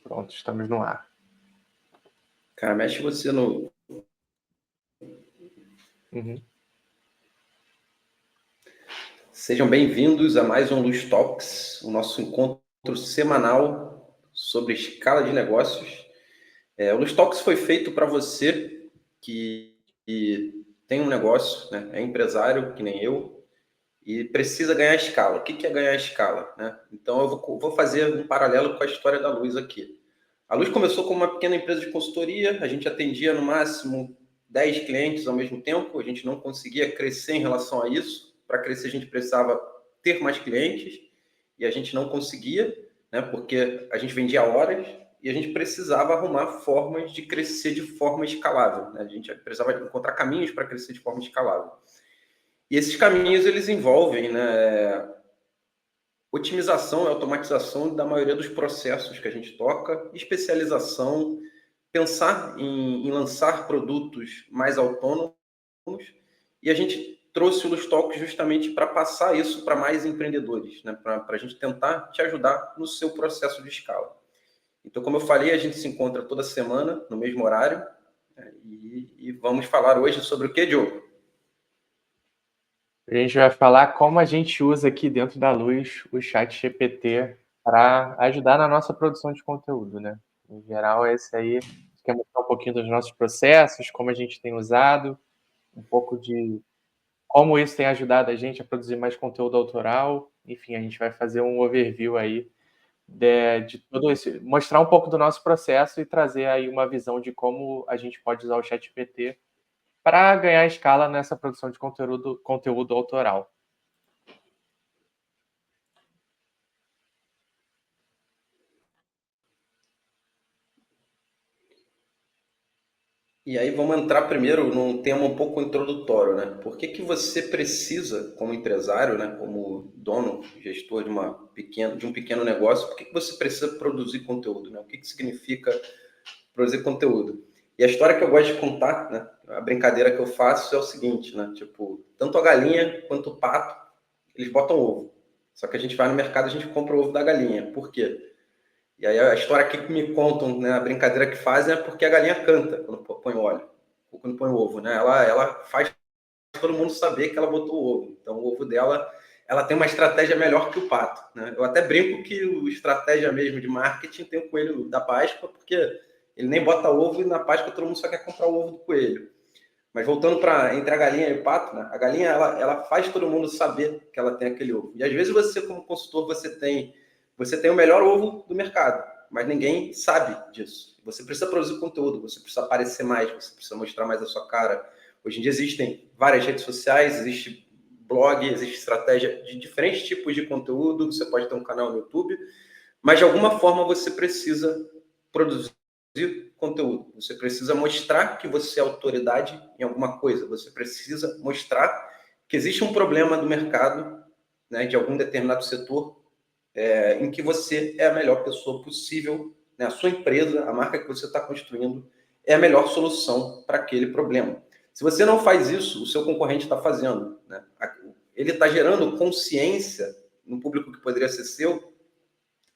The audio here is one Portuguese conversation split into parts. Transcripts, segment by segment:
Pronto, estamos no ar. Cara, mexe você no... Uhum. Sejam bem-vindos a mais um Luz Talks, o nosso encontro semanal sobre escala de negócios. O Luz Talks foi feito para você que tem um negócio, né? É empresário, que nem eu, e precisa ganhar escala. O que é ganhar escala, né? Então, eu vou fazer um paralelo com a história da Luz aqui. A Luz começou como uma pequena empresa de consultoria, a gente atendia no máximo 10 clientes ao mesmo tempo, a gente não conseguia crescer em relação a isso. Para crescer, a gente precisava ter mais clientes e a gente não conseguia, né, porque a gente vendia horas e a gente precisava arrumar formas de crescer de forma escalável, né? A gente precisava encontrar caminhos para crescer de forma escalável. E esses caminhos, eles envolvem, né, otimização e automatização da maioria dos processos que a gente toca, especialização, pensar em lançar produtos mais autônomos, e a gente trouxe o Lustalk justamente para passar isso para mais empreendedores, né? Para a gente tentar te ajudar no seu processo de escala. Então, como eu falei, a gente se encontra toda semana, no mesmo horário, né? E vamos falar hoje sobre o que, Diogo? A gente vai falar como a gente usa aqui dentro da Luz o ChatGPT para ajudar na nossa produção de conteúdo, né? Em geral, esse aí quer mostrar um pouquinho dos nossos processos, como a gente tem usado, um pouco de como isso tem ajudado a gente a produzir mais conteúdo autoral. Enfim, a gente vai fazer um overview aí de todo esse, mostrar um pouco do nosso processo e trazer aí uma visão de como a gente pode usar o ChatGPT para ganhar escala nessa produção de conteúdo autoral. E aí vamos entrar primeiro num tema um pouco introdutório, né? Por que você precisa, como empresário, né, como dono, gestor de um pequeno negócio, por que você precisa produzir conteúdo, né? O que significa produzir conteúdo? E a história que eu gosto de contar, né, a brincadeira que eu faço é o seguinte, né? Tipo, tanto a galinha quanto o pato, eles botam ovo. Só que a gente vai no mercado, a gente compra o ovo da galinha. Por quê? E aí a história aqui que me contam, né, a brincadeira que fazem é porque a galinha canta quando põe óleo, ou quando põe o ovo, né? Ela faz todo mundo saber que ela botou o ovo. Então o ovo dela, ela tem uma estratégia melhor que o pato, né? Eu até brinco que o estratégia mesmo de marketing tem o coelho da Páscoa, porque ele nem bota ovo e na Páscoa todo mundo só quer comprar o ovo do coelho. Mas voltando para entre a galinha e o pato, né? A galinha ela faz todo mundo saber que ela tem aquele ovo. E às vezes você, como consultor, você tem o melhor ovo do mercado, mas ninguém sabe disso. Você precisa produzir conteúdo, você precisa aparecer mais, você precisa mostrar mais a sua cara. Hoje em dia existem várias redes sociais, existe blog, existe estratégia de diferentes tipos de conteúdo. Você pode ter um canal no YouTube, mas de alguma forma você precisa produzir conteúdo. Você precisa mostrar que você é autoridade em alguma coisa. Você precisa mostrar que existe um problema do mercado, né, de algum determinado setor, em que você é a melhor pessoa possível, né? A sua empresa, a marca que você está construindo, é a melhor solução para aquele problema. Se você não faz isso, o seu concorrente está fazendo, né? Ele está gerando consciência no público que poderia ser seu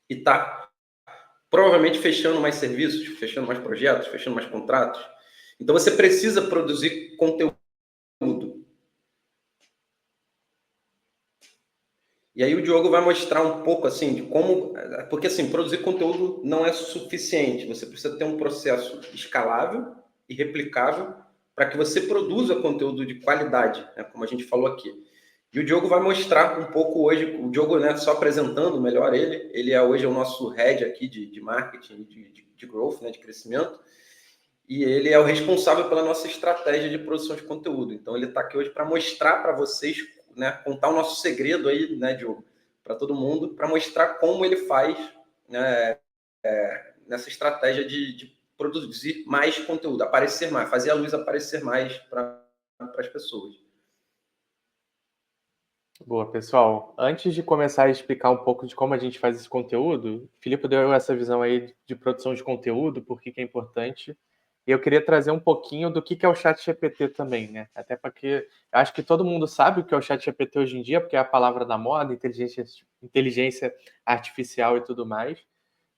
e está provavelmente fechando mais serviços, fechando mais projetos, fechando mais contratos. Então você precisa produzir conteúdo. E aí o Diogo vai mostrar um pouco assim de como, porque assim, produzir conteúdo não é suficiente. Você precisa ter um processo escalável e replicável para que você produza conteúdo de qualidade, né, como a gente falou aqui. E o Diogo vai mostrar um pouco hoje, o Diogo, né, só apresentando melhor ele é hoje o nosso head aqui de marketing, de growth, né, de crescimento, e ele é o responsável pela nossa estratégia de produção de conteúdo. Então ele está aqui hoje para mostrar para vocês, né, contar o nosso segredo aí, né, Diogo, para todo mundo, para mostrar como ele faz, né, nessa estratégia de produzir mais conteúdo, aparecer mais, fazer a luz aparecer mais para as pessoas. Boa, pessoal. Antes de começar a explicar um pouco de como a gente faz esse conteúdo, o Filipe deu essa visão aí de produção de conteúdo, por que é importante. E eu queria trazer um pouquinho do que é o ChatGPT também, né? Até porque eu acho que todo mundo sabe o que é o ChatGPT hoje em dia, porque é a palavra da moda, inteligência artificial e tudo mais.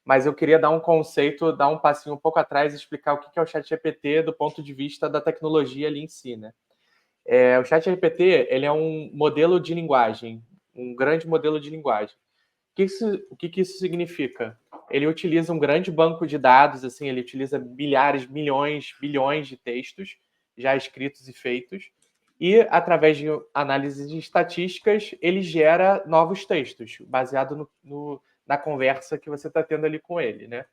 mas eu queria dar um conceito, dar um passinho um pouco atrás e explicar o que é o ChatGPT do ponto de vista da tecnologia ali em si, né? O ChatGPT, ele é um modelo de linguagem, um grande modelo de linguagem. O que isso significa? Ele utiliza um grande banco de dados, assim, ele utiliza milhares, milhões, bilhões de textos já escritos e feitos, e através de análises de estatísticas, ele gera novos textos, baseado na conversa que você está tendo ali com ele, né?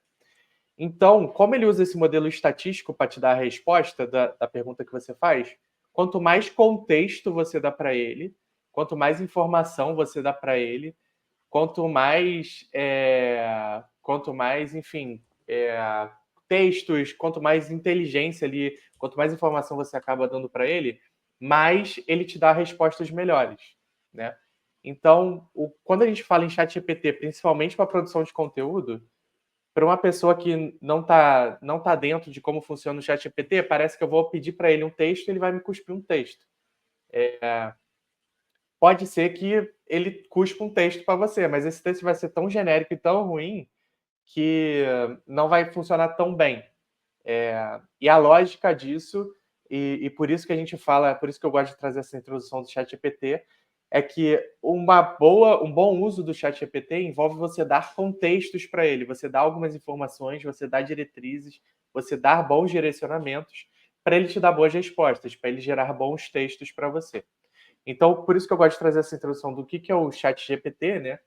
Então, como ele usa esse modelo estatístico para te dar a resposta da pergunta que você faz, quanto mais contexto você dá para ele, quanto mais informação você dá para ele, quanto mais, enfim, textos, quanto mais inteligência ali, quanto mais informação você acaba dando para ele, mais ele te dá respostas melhores, né? Então, quando a gente fala em ChatGPT, principalmente para produção de conteúdo, para uma pessoa que não tá dentro de como funciona o ChatGPT, parece que eu vou pedir para ele um texto e ele vai me cuspir um texto. Pode ser que ele cuspa um texto para você, mas esse texto vai ser tão genérico e tão ruim que não vai funcionar tão bem. E a lógica disso, e por isso que a gente fala, por isso que eu gosto de trazer essa introdução do ChatGPT, é que um bom uso do ChatGPT envolve você dar contextos para ele, você dar algumas informações, você dar diretrizes, você dar bons direcionamentos para ele te dar boas respostas, para ele gerar bons textos para você. Então, por isso que eu gosto de trazer essa introdução do que é o ChatGPT, né?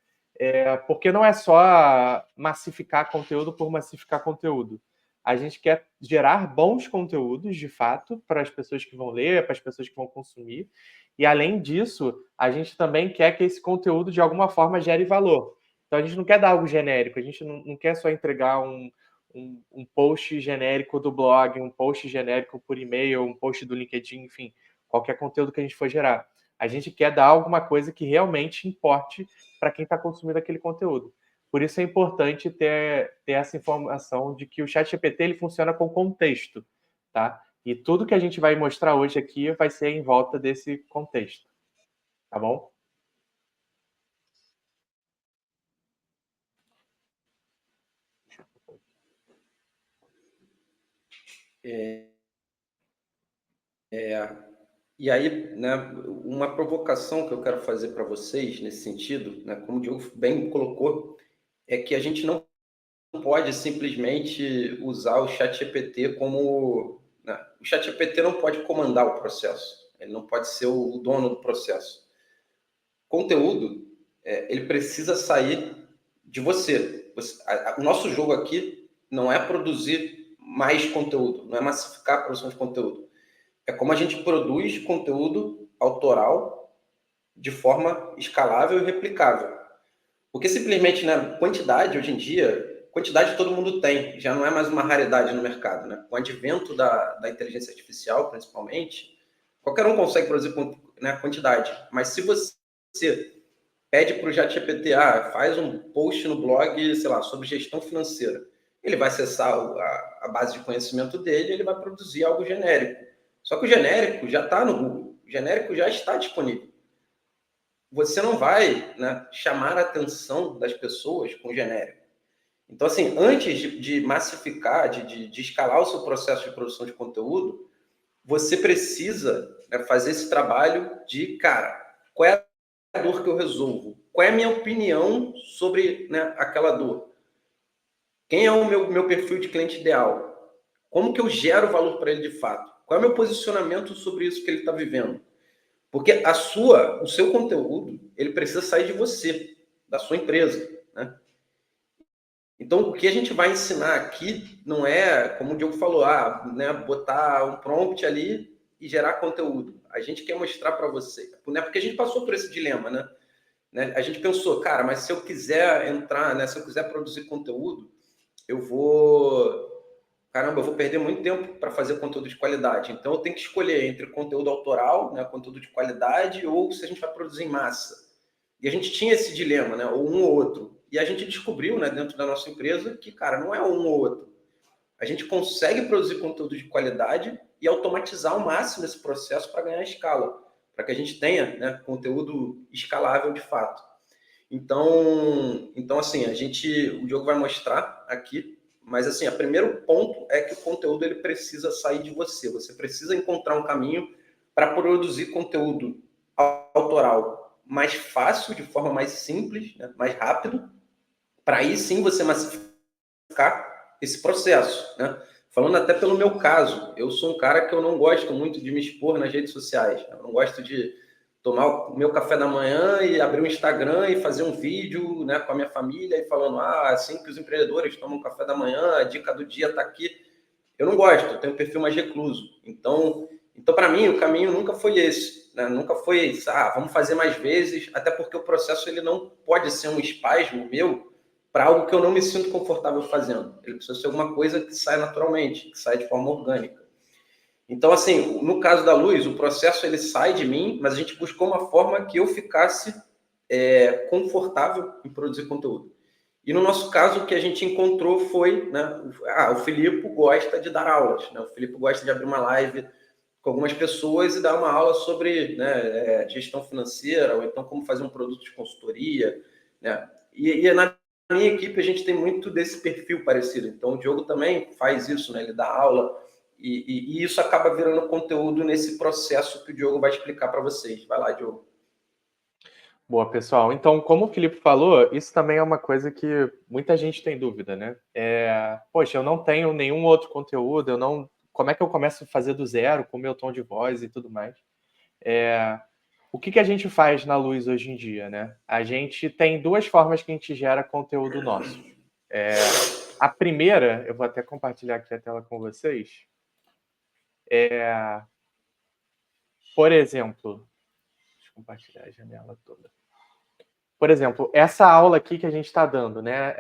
Porque não é só massificar conteúdo por massificar conteúdo. A gente quer gerar bons conteúdos, de fato, para as pessoas que vão ler, para as pessoas que vão consumir. E, além disso, a gente também quer que esse conteúdo, de alguma forma, gere valor. Então, a gente não quer dar algo genérico, a gente não quer só entregar um post genérico do blog, um post genérico por e-mail, um post do LinkedIn, enfim, qualquer conteúdo que a gente for gerar. A gente quer dar alguma coisa que realmente importe para quem está consumindo aquele conteúdo. Por isso é importante ter essa informação de que o ChatGPT ele funciona com contexto, tá? E tudo que a gente vai mostrar hoje aqui vai ser em volta desse contexto, tá bom? E aí, né, uma provocação que eu quero fazer para vocês nesse sentido, né, como o Diogo bem colocou, é que a gente não pode simplesmente usar o ChatGPT como... né, o ChatGPT não pode comandar o processo, ele não pode ser o dono do processo. Conteúdo, ele precisa sair de você. O nosso jogo aqui não é produzir mais conteúdo, não é massificar a produção de conteúdo. É como a gente produz conteúdo autoral de forma escalável e replicável. Porque simplesmente, né, quantidade, hoje em dia, quantidade todo mundo tem, já não é mais uma raridade no mercado. Né? Com o advento da inteligência artificial, principalmente, qualquer um consegue produzir, né, quantidade. Mas se você pede para o ChatGPT, faz um post no blog, sei lá, sobre gestão financeira, ele vai acessar a base de conhecimento dele e ele vai produzir algo genérico. Só que o genérico já está no Google, o genérico já está disponível. Você não vai, né, chamar a atenção das pessoas com genérico. Então, assim, antes de massificar, de escalar o seu processo de produção de conteúdo, você precisa, né, fazer esse trabalho de, cara, qual é a dor que eu resolvo? Qual é a minha opinião sobre, né, aquela dor? Quem é o meu perfil de cliente ideal? Como que eu gero valor para ele de fato? Qual é o meu posicionamento sobre isso que ele está vivendo? Porque o seu conteúdo, ele precisa sair de você, da sua empresa, né? Então, o que a gente vai ensinar aqui não é, como o Diogo falou, né, botar um prompt ali e gerar conteúdo. A gente quer mostrar para você, né? Porque a gente passou por esse dilema, né? A gente pensou, cara, mas se eu quiser entrar, né, se eu quiser produzir conteúdo, eu vou perder muito tempo para fazer conteúdo de qualidade. Então, eu tenho que escolher entre conteúdo autoral, né, conteúdo de qualidade, ou se a gente vai produzir em massa. E a gente tinha esse dilema, né, ou um ou outro. E a gente descobriu, né, dentro da nossa empresa, que, cara, não é um ou outro. A gente consegue produzir conteúdo de qualidade e automatizar ao máximo esse processo para ganhar escala, para que a gente tenha, né, conteúdo escalável de fato. Então assim, o Diogo vai mostrar aqui, mas assim, o primeiro ponto é que o conteúdo ele precisa sair de você. Você precisa encontrar um caminho para produzir conteúdo autoral mais fácil, de forma mais simples, né, mais rápido, para aí sim você massificar esse processo, né? Falando até pelo meu caso, eu sou um cara que eu não gosto muito de me expor nas redes sociais. Eu não gosto de tomar o meu café da manhã e abrir o Instagram e fazer um vídeo, né, com a minha família e falando, assim que os empreendedores tomam café da manhã, a dica do dia está aqui. Eu não gosto, eu tenho um perfil mais recluso. Então para mim, o caminho nunca foi esse. Né? Nunca foi, vamos fazer mais vezes, até porque o processo ele não pode ser um espasmo meu para algo que eu não me sinto confortável fazendo. Ele precisa ser alguma coisa que sai naturalmente, que sai de forma orgânica. Então, assim, no caso da Luz, o processo ele sai de mim, mas a gente buscou uma forma que eu ficasse confortável em produzir conteúdo. E no nosso caso, o que a gente encontrou foi, né, o Filipe gosta de dar aulas, né? O Filipe gosta de abrir uma live com algumas pessoas e dar uma aula sobre, né, gestão financeira, ou então como fazer um produto de consultoria, né? E na minha equipe a gente tem muito desse perfil parecido. Então o Diogo também faz isso, né? Ele dá aula e isso acaba virando conteúdo nesse processo que o Diogo vai explicar para vocês. Vai lá, Diogo. Boa, pessoal. Então, como o Felipe falou, isso também é uma coisa que muita gente tem dúvida, né? Poxa, eu não tenho nenhum outro conteúdo, eu não. Como é que eu começo a fazer do zero, com o meu tom de voz e tudo mais? O que a gente faz na Luz hoje em dia, né? A gente tem duas formas que a gente gera conteúdo nosso. A primeira, eu vou até compartilhar aqui a tela com vocês. Por exemplo, deixa eu compartilhar a janela toda. Por exemplo, essa aula aqui que a gente está dando, né?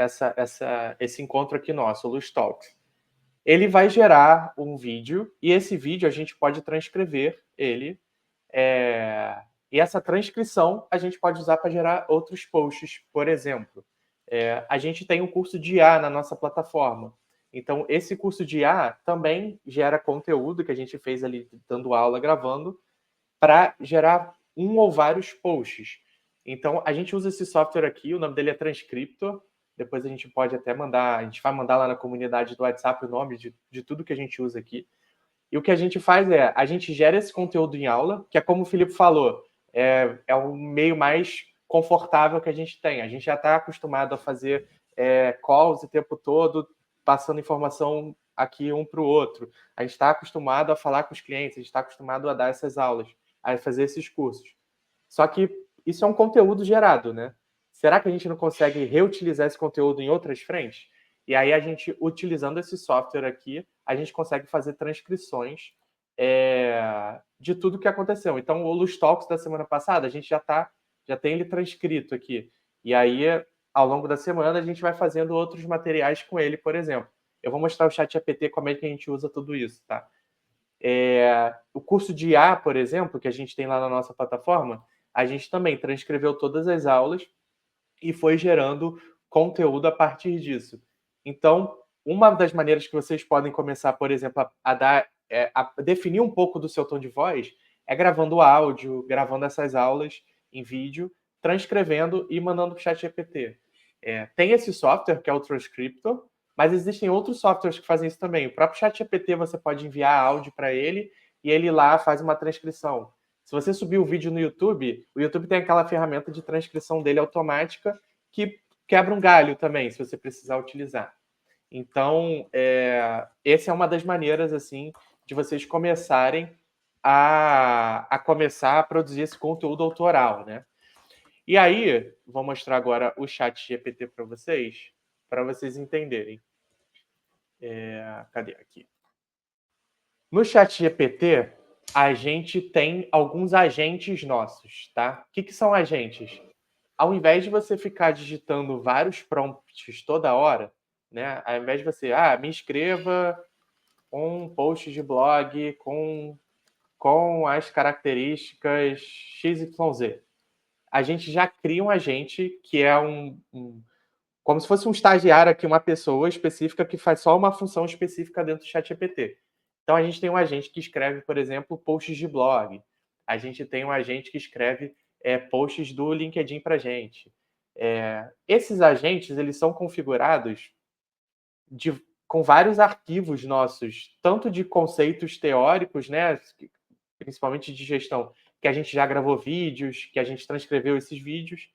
Esse encontro aqui nosso, o Luz Talks, ele vai gerar um vídeo e esse vídeo a gente pode transcrever ele. E essa transcrição a gente pode usar para gerar outros posts. Por exemplo, a gente tem um curso de IA na nossa plataforma. Então, esse curso de IA também gera conteúdo que a gente fez ali dando aula, gravando, para gerar um ou vários posts. Então, a gente usa esse software aqui, o nome dele é Transcriptor. Depois a gente pode até mandar, a gente vai mandar lá na comunidade do WhatsApp o nome de tudo que a gente usa aqui. E o que a gente faz a gente gera esse conteúdo em aula, que é como o Filipe falou, é o meio mais confortável que a gente tem. A gente já está acostumado a fazer calls o tempo todo, passando informação aqui um para o outro. A gente está acostumado a falar com os clientes, a gente está acostumado a dar essas aulas, a fazer esses cursos. Só que isso é um conteúdo gerado, né? Será que a gente não consegue reutilizar esse conteúdo em outras frentes? E aí a gente, utilizando esse software aqui, a gente consegue fazer transcrições de tudo que aconteceu. Então, o Luz Talks da semana passada, a gente já tem ele transcrito aqui. E aí, ao longo da semana, a gente vai fazendo outros materiais com ele, por exemplo. Eu vou mostrar o ChatGPT como é que a gente usa tudo isso, tá? O curso de IA, por exemplo, que a gente tem lá na nossa plataforma, a gente também transcreveu todas as aulas e foi gerando conteúdo a partir disso. Então, uma das maneiras que vocês podem começar, por exemplo, a definir um pouco do seu tom de voz é gravando áudio, gravando essas aulas em vídeo, transcrevendo e mandando para o ChatGPT. Tem esse software que é o Transcriptor, mas existem outros softwares que fazem isso também. O próprio ChatGPT você pode enviar áudio para ele e ele lá faz uma transcrição. Se você subir o vídeo no YouTube, o YouTube tem aquela ferramenta de transcrição dele automática que quebra um galho também, se você precisar utilizar. Então, essa é uma das maneiras assim de vocês começarem a produzir esse conteúdo autoral, né? E aí, vou mostrar agora o ChatGPT para vocês entenderem. Cadê aqui? No ChatGPT, a gente tem alguns agentes nossos, tá? O que são agentes? Ao invés de você ficar digitando vários prompts toda hora, né? Ao invés de você, me inscreva um post de blog com as características XYZ. A gente já cria um agente que é como se fosse um estagiário aqui, uma pessoa específica que faz só uma função específica dentro do ChatGPT. Então, a gente tem um agente que escreve, por exemplo, posts de blog. A gente tem um agente que escreve posts do LinkedIn para a gente. Esses agentes, eles são configurados com vários arquivos nossos, tanto de conceitos teóricos, né, principalmente de gestão, que a gente já gravou vídeos, que a gente transcreveu esses vídeos,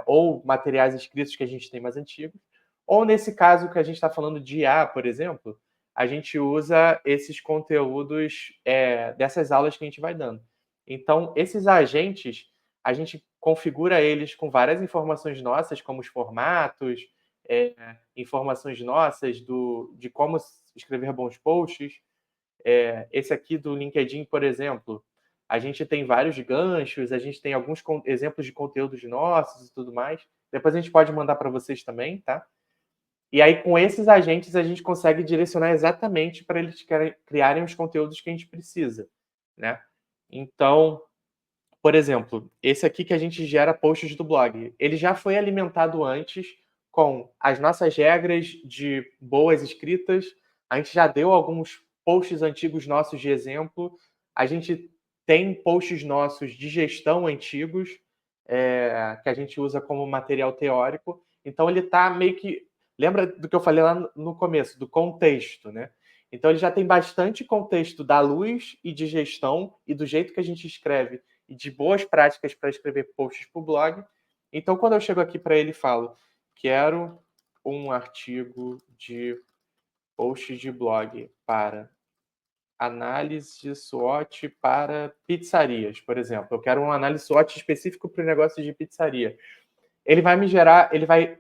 ou materiais escritos que a gente tem mais antigos, ou nesse caso que a gente está falando de IA, por exemplo, a gente usa esses conteúdos dessas aulas que a gente vai dando. Então, esses agentes, a gente configura eles com várias informações nossas, como os formatos, informações nossas de como escrever bons posts. Esse aqui do LinkedIn, por exemplo, a gente tem vários ganchos, a gente tem alguns exemplos de conteúdos nossos e tudo mais. Depois a gente pode mandar para vocês também, tá? E aí, com esses agentes, a gente consegue direcionar exatamente para eles criarem os conteúdos que a gente precisa, né? Então, por exemplo, esse aqui que a gente gera posts do blog, ele já foi alimentado antes com as nossas regras de boas escritas, a gente já deu alguns posts antigos nossos de exemplo, a gente tem posts nossos de gestão antigos, que a gente usa como material teórico, então ele está meio que... Lembra do que eu falei lá no começo, do contexto, né? Então ele já tem bastante contexto da luz e de gestão e do jeito que a gente escreve e de boas práticas para escrever posts para o blog. Então, quando eu chego aqui para ele e falo, quero um artigo de post de blog para análise de SWOT para pizzarias, por exemplo. Eu quero uma análise SWOT específico para o negócio de pizzaria. Ele vai me gerar, ele vai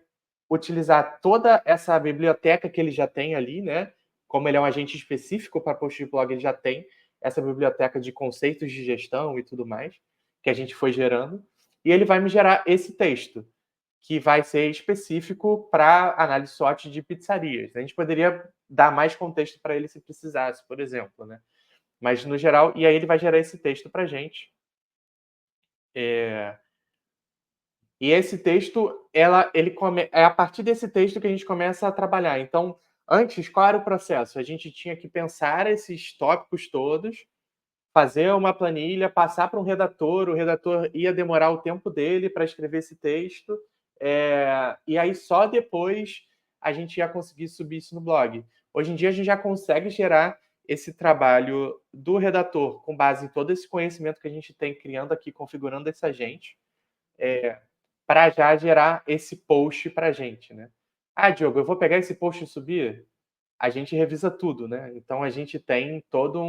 utilizar toda essa biblioteca que ele já tem ali, né? Como ele é um agente específico para post de blog, ele já tem essa biblioteca de conceitos de gestão e tudo mais, que a gente foi gerando. E ele vai me gerar esse texto, que vai ser específico para análise SWOT de pizzarias. A gente poderia dar mais contexto para ele se precisasse, por exemplo, né? Mas no geral, e aí ele vai gerar esse texto para a gente. E esse texto, é a partir desse texto que a gente começa a trabalhar. Então, antes, qual era o processo? A gente tinha que pensar esses tópicos todos, fazer uma planilha, passar para um redator, o redator ia demorar o tempo dele para escrever esse texto, e aí só depois a gente ia conseguir subir isso no blog. Hoje em dia a gente já consegue gerar esse trabalho do redator com base em todo esse conhecimento que a gente tem criando aqui, configurando esse agente, para já gerar esse post para a gente, né? Ah, Diogo, eu vou pegar esse post e subir? A gente revisa tudo, né? Então a gente tem todo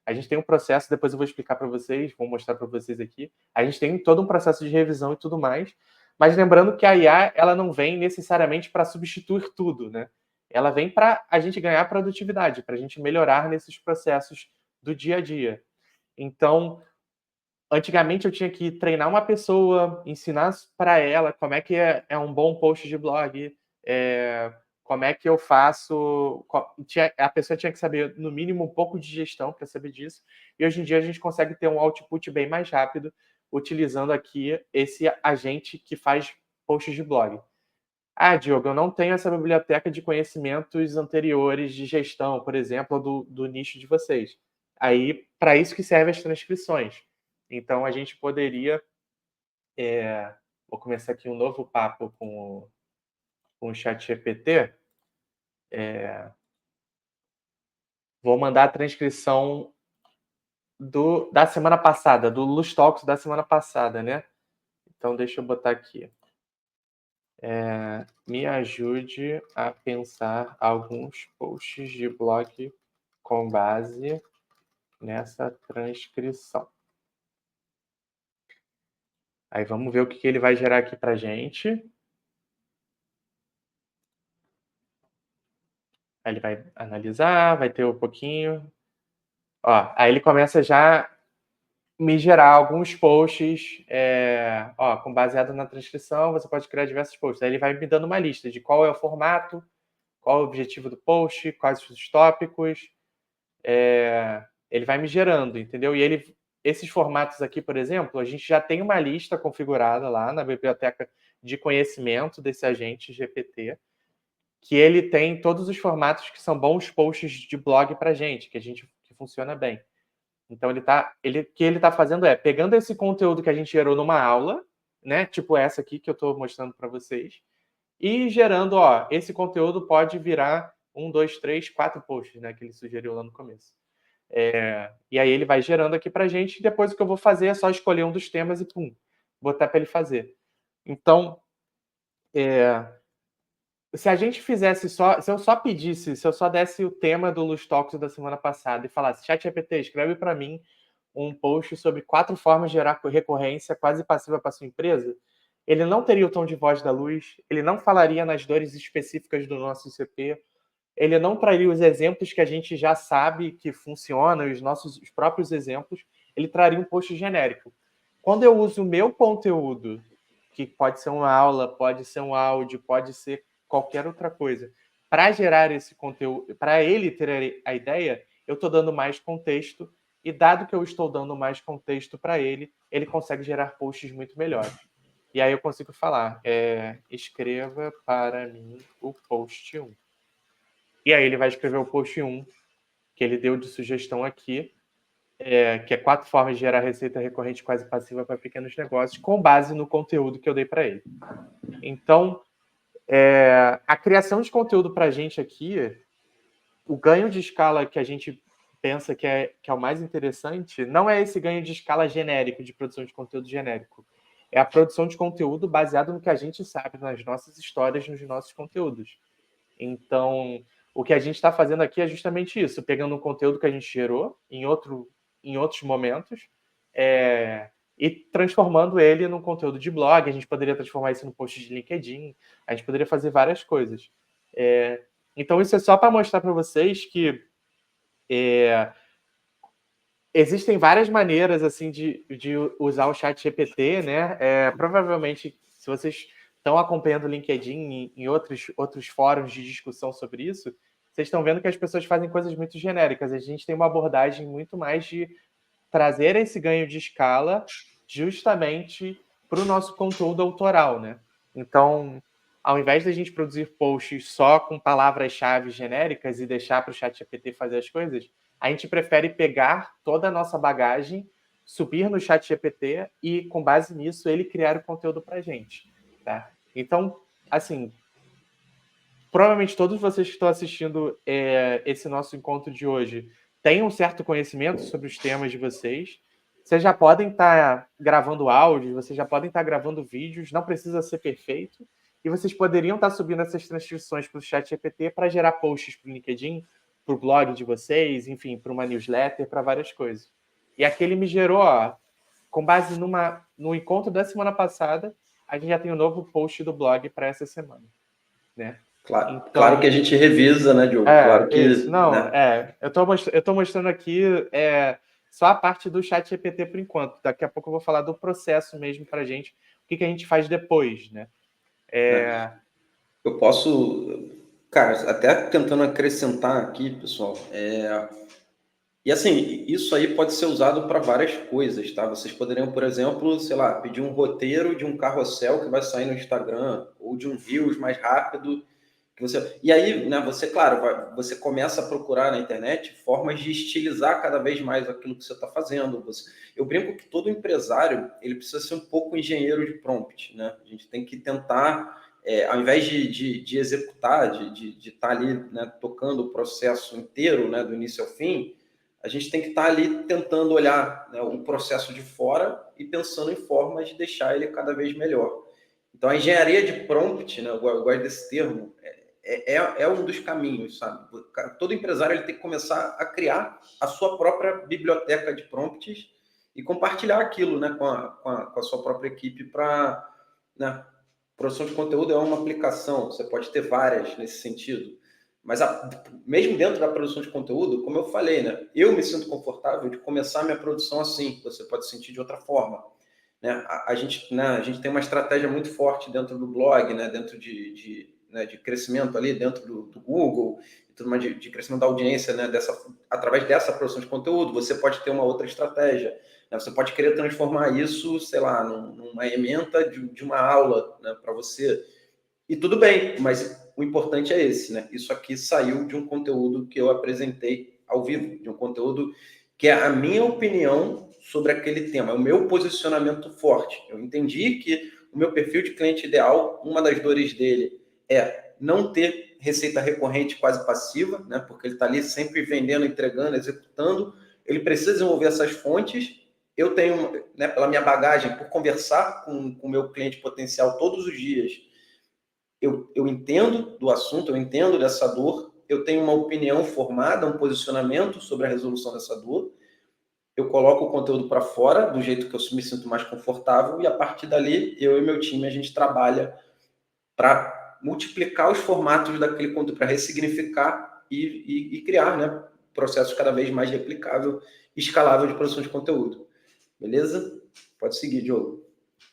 a gente tem um processo, depois eu vou explicar para vocês, vou mostrar para vocês aqui. A gente tem todo um processo de revisão e tudo mais, mas lembrando que a IA, ela não vem necessariamente para substituir tudo, né? Ela vem para a gente ganhar produtividade, para a gente melhorar nesses processos do dia a dia. Então, antigamente eu tinha que treinar uma pessoa, ensinar para ela como é que é um bom post de blog, como é que eu faço. A pessoa tinha que saber, no mínimo, um pouco de gestão para saber disso. E hoje em dia a gente consegue ter um output bem mais rápido utilizando aqui esse agente que faz posts de blog. Ah, Diogo, eu não tenho essa biblioteca de conhecimentos anteriores de gestão, por exemplo, do nicho de vocês. Aí, para isso que servem as transcrições. Então, a gente poderia... vou começar aqui um novo papo com o ChatGPT. Vou mandar a transcrição da semana passada, do Luz Talks da semana passada, né? Então, deixa eu botar aqui. Me ajude a pensar alguns posts de blog com base nessa transcrição. Aí vamos ver o que ele vai gerar aqui para gente. Aí ele vai analisar, vai ter um pouquinho. Ó, aí ele começa já me gerar alguns posts, baseado na transcrição, você pode criar diversos posts. Aí ele vai me dando uma lista de qual é o formato, qual é o objetivo do post, quais os tópicos. Ele vai me gerando, entendeu? E esses formatos aqui, por exemplo, a gente já tem uma lista configurada lá na biblioteca de conhecimento desse agente GPT, que ele tem todos os formatos que são bons posts de blog para gente, que funciona bem. Então, o que ele está fazendo é pegando esse conteúdo que a gente gerou numa aula, né? Tipo essa aqui que eu estou mostrando para vocês. E gerando, ó, esse conteúdo pode virar 1, 2, 3, 4 posts, né? Que ele sugeriu lá no começo. E aí ele vai gerando aqui pra gente, e depois o que eu vou fazer é só escolher um dos temas e pum, botar para ele fazer. Então, se a gente fizesse só, se eu só pedisse, se eu só desse o tema do Luz Talks da semana passada e falasse, ChatGPT, escreve para mim um post sobre 4 formas de gerar recorrência quase passiva para sua empresa, ele não teria o tom de voz da Luz, ele não falaria nas dores específicas do nosso ICP, ele não traria os exemplos que a gente já sabe que funcionam, os próprios exemplos, ele traria um post genérico. Quando eu uso o meu conteúdo, que pode ser uma aula, pode ser um áudio, pode ser qualquer outra coisa, para gerar esse conteúdo, para ele ter a ideia, eu estou dando mais contexto, e dado que eu estou dando mais contexto para ele, ele consegue gerar posts muito melhores. E aí eu consigo falar, escreva para mim o post 1. E aí ele vai escrever o post 1, que ele deu de sugestão aqui, que é 4 formas de gerar receita recorrente quase passiva para pequenos negócios, com base no conteúdo que eu dei para ele. Então, a criação de conteúdo para a gente aqui, o ganho de escala que a gente pensa que é o mais interessante, não é esse ganho de escala genérico, de produção de conteúdo genérico. É a produção de conteúdo baseado no que a gente sabe, nas nossas histórias, nos nossos conteúdos. Então, o que a gente está fazendo aqui é justamente isso, pegando um conteúdo que a gente gerou em outros momentos e transformando ele num conteúdo de blog. A gente poderia transformar isso no post de LinkedIn, a gente poderia fazer várias coisas. Então, isso é só para mostrar para vocês que existem várias maneiras assim de usar o chat GPT, né? Provavelmente, se vocês estão acompanhando o LinkedIn em outros fóruns de discussão sobre isso, vocês estão vendo que as pessoas fazem coisas muito genéricas. A gente tem uma abordagem muito mais de trazer esse ganho de escala justamente para o nosso conteúdo autoral, né? Então, ao invés da gente produzir posts só com palavras-chave genéricas e deixar para o chat GPT fazer as coisas, a gente prefere pegar toda a nossa bagagem, subir no chat GPT e, com base nisso, ele criar o conteúdo para a gente. Tá? Então, assim, provavelmente todos vocês que estão assistindo esse nosso encontro de hoje têm um certo conhecimento sobre os temas de vocês. Vocês já podem estar gravando áudios, vocês já podem estar gravando vídeos, não precisa ser perfeito. E vocês poderiam estar subindo essas transcrições para o chat GPT para gerar posts para o LinkedIn, para o blog de vocês, enfim, para uma newsletter, para várias coisas. E aqui ele me gerou, com base no encontro da semana passada, a gente já tem um novo post do blog para essa semana, né? Claro, Então, claro que a gente revisa, né, Diogo? Claro que. Isso. Não, né? eu tô mostrando aqui só a parte do chat GPT por enquanto. Daqui a pouco eu vou falar do processo mesmo para a gente, o que a gente faz depois, né? Eu posso, cara, até tentando acrescentar aqui, pessoal, e assim, isso aí pode ser usado para várias coisas, tá? Vocês poderiam, por exemplo, sei lá, pedir um roteiro de um carrossel que vai sair no Instagram, ou de um Reels mais rápido, que você... E aí, né, você, claro, você começa a procurar na internet formas de estilizar cada vez mais aquilo que você está fazendo. Eu brinco que todo empresário, ele precisa ser um pouco engenheiro de prompt, né? A gente tem que tentar, ao invés de executar, de estar ali, né, tocando o processo inteiro, né, do início ao fim, a gente tem que estar ali tentando olhar, né, o processo de fora e pensando em formas de deixar ele cada vez melhor. Então, a engenharia de prompt, né, eu gosto desse termo, é um dos caminhos, sabe? Todo empresário ele tem que começar a criar a sua própria biblioteca de prompts e compartilhar aquilo, né, com a sua própria equipe para... Né, produção de conteúdo é uma aplicação, você pode ter várias nesse sentido. Mas mesmo dentro da produção de conteúdo, como eu falei, né, eu me sinto confortável de começar a minha produção assim, você pode sentir de outra forma. Né? A gente tem uma estratégia muito forte dentro do blog, né, dentro de crescimento ali, dentro do Google, tudo mais de crescimento da audiência, né, através dessa produção de conteúdo. Você pode ter uma outra estratégia. Né? Você pode querer transformar isso, sei lá, numa ementa de uma aula, né, para você. E tudo bem, mas o importante é esse, né? Isso aqui saiu de um conteúdo que eu apresentei ao vivo, de um conteúdo que é a minha opinião sobre aquele tema, é o meu posicionamento forte. Eu entendi que o meu perfil de cliente ideal, uma das dores dele é não ter receita recorrente quase passiva, né? Porque ele está ali sempre vendendo, entregando, executando. Ele precisa desenvolver essas fontes. Eu tenho, né, pela minha bagagem, por conversar com o meu cliente potencial todos os dias, eu entendo do assunto, eu entendo dessa dor, eu tenho uma opinião formada, um posicionamento sobre a resolução dessa dor, eu coloco o conteúdo para fora, do jeito que eu me sinto mais confortável, e a partir dali, eu e meu time, a gente trabalha para multiplicar os formatos daquele conteúdo, para ressignificar e criar, né, processos cada vez mais replicável e escalável de produção de conteúdo. Beleza? Pode seguir, Diogo.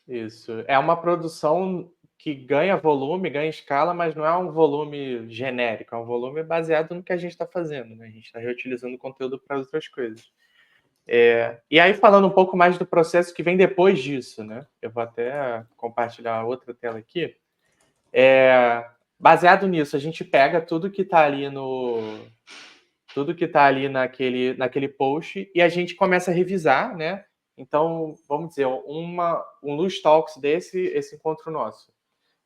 Isso. É uma produção que ganha volume, ganha escala, mas não é um volume genérico, é um volume baseado no que a gente está fazendo, né? A gente está reutilizando o conteúdo para outras coisas. E aí, falando um pouco mais do processo que vem depois disso, né? Eu vou até compartilhar outra tela aqui. Baseado nisso, a gente pega tudo que está ali naquele post e a gente começa a revisar, né? Então, vamos dizer, um Luz Talks esse encontro nosso.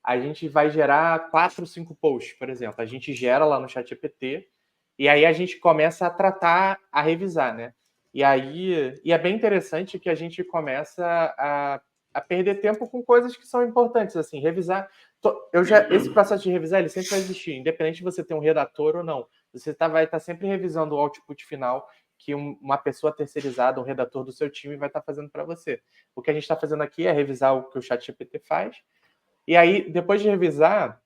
A gente vai gerar 4, 5 posts, por exemplo. A gente gera lá no ChatGPT e aí a gente começa a tratar, a revisar, né? E é bem interessante que a gente começa a perder tempo com coisas que são importantes, assim, revisar. Esse processo de revisar, ele sempre vai existir, independente de você ter um redator ou não. Você vai estar sempre revisando o output final que uma pessoa terceirizada, um redator do seu time vai estar fazendo para você. O que a gente está fazendo aqui é revisar o que o ChatGPT faz. E aí, depois de revisar,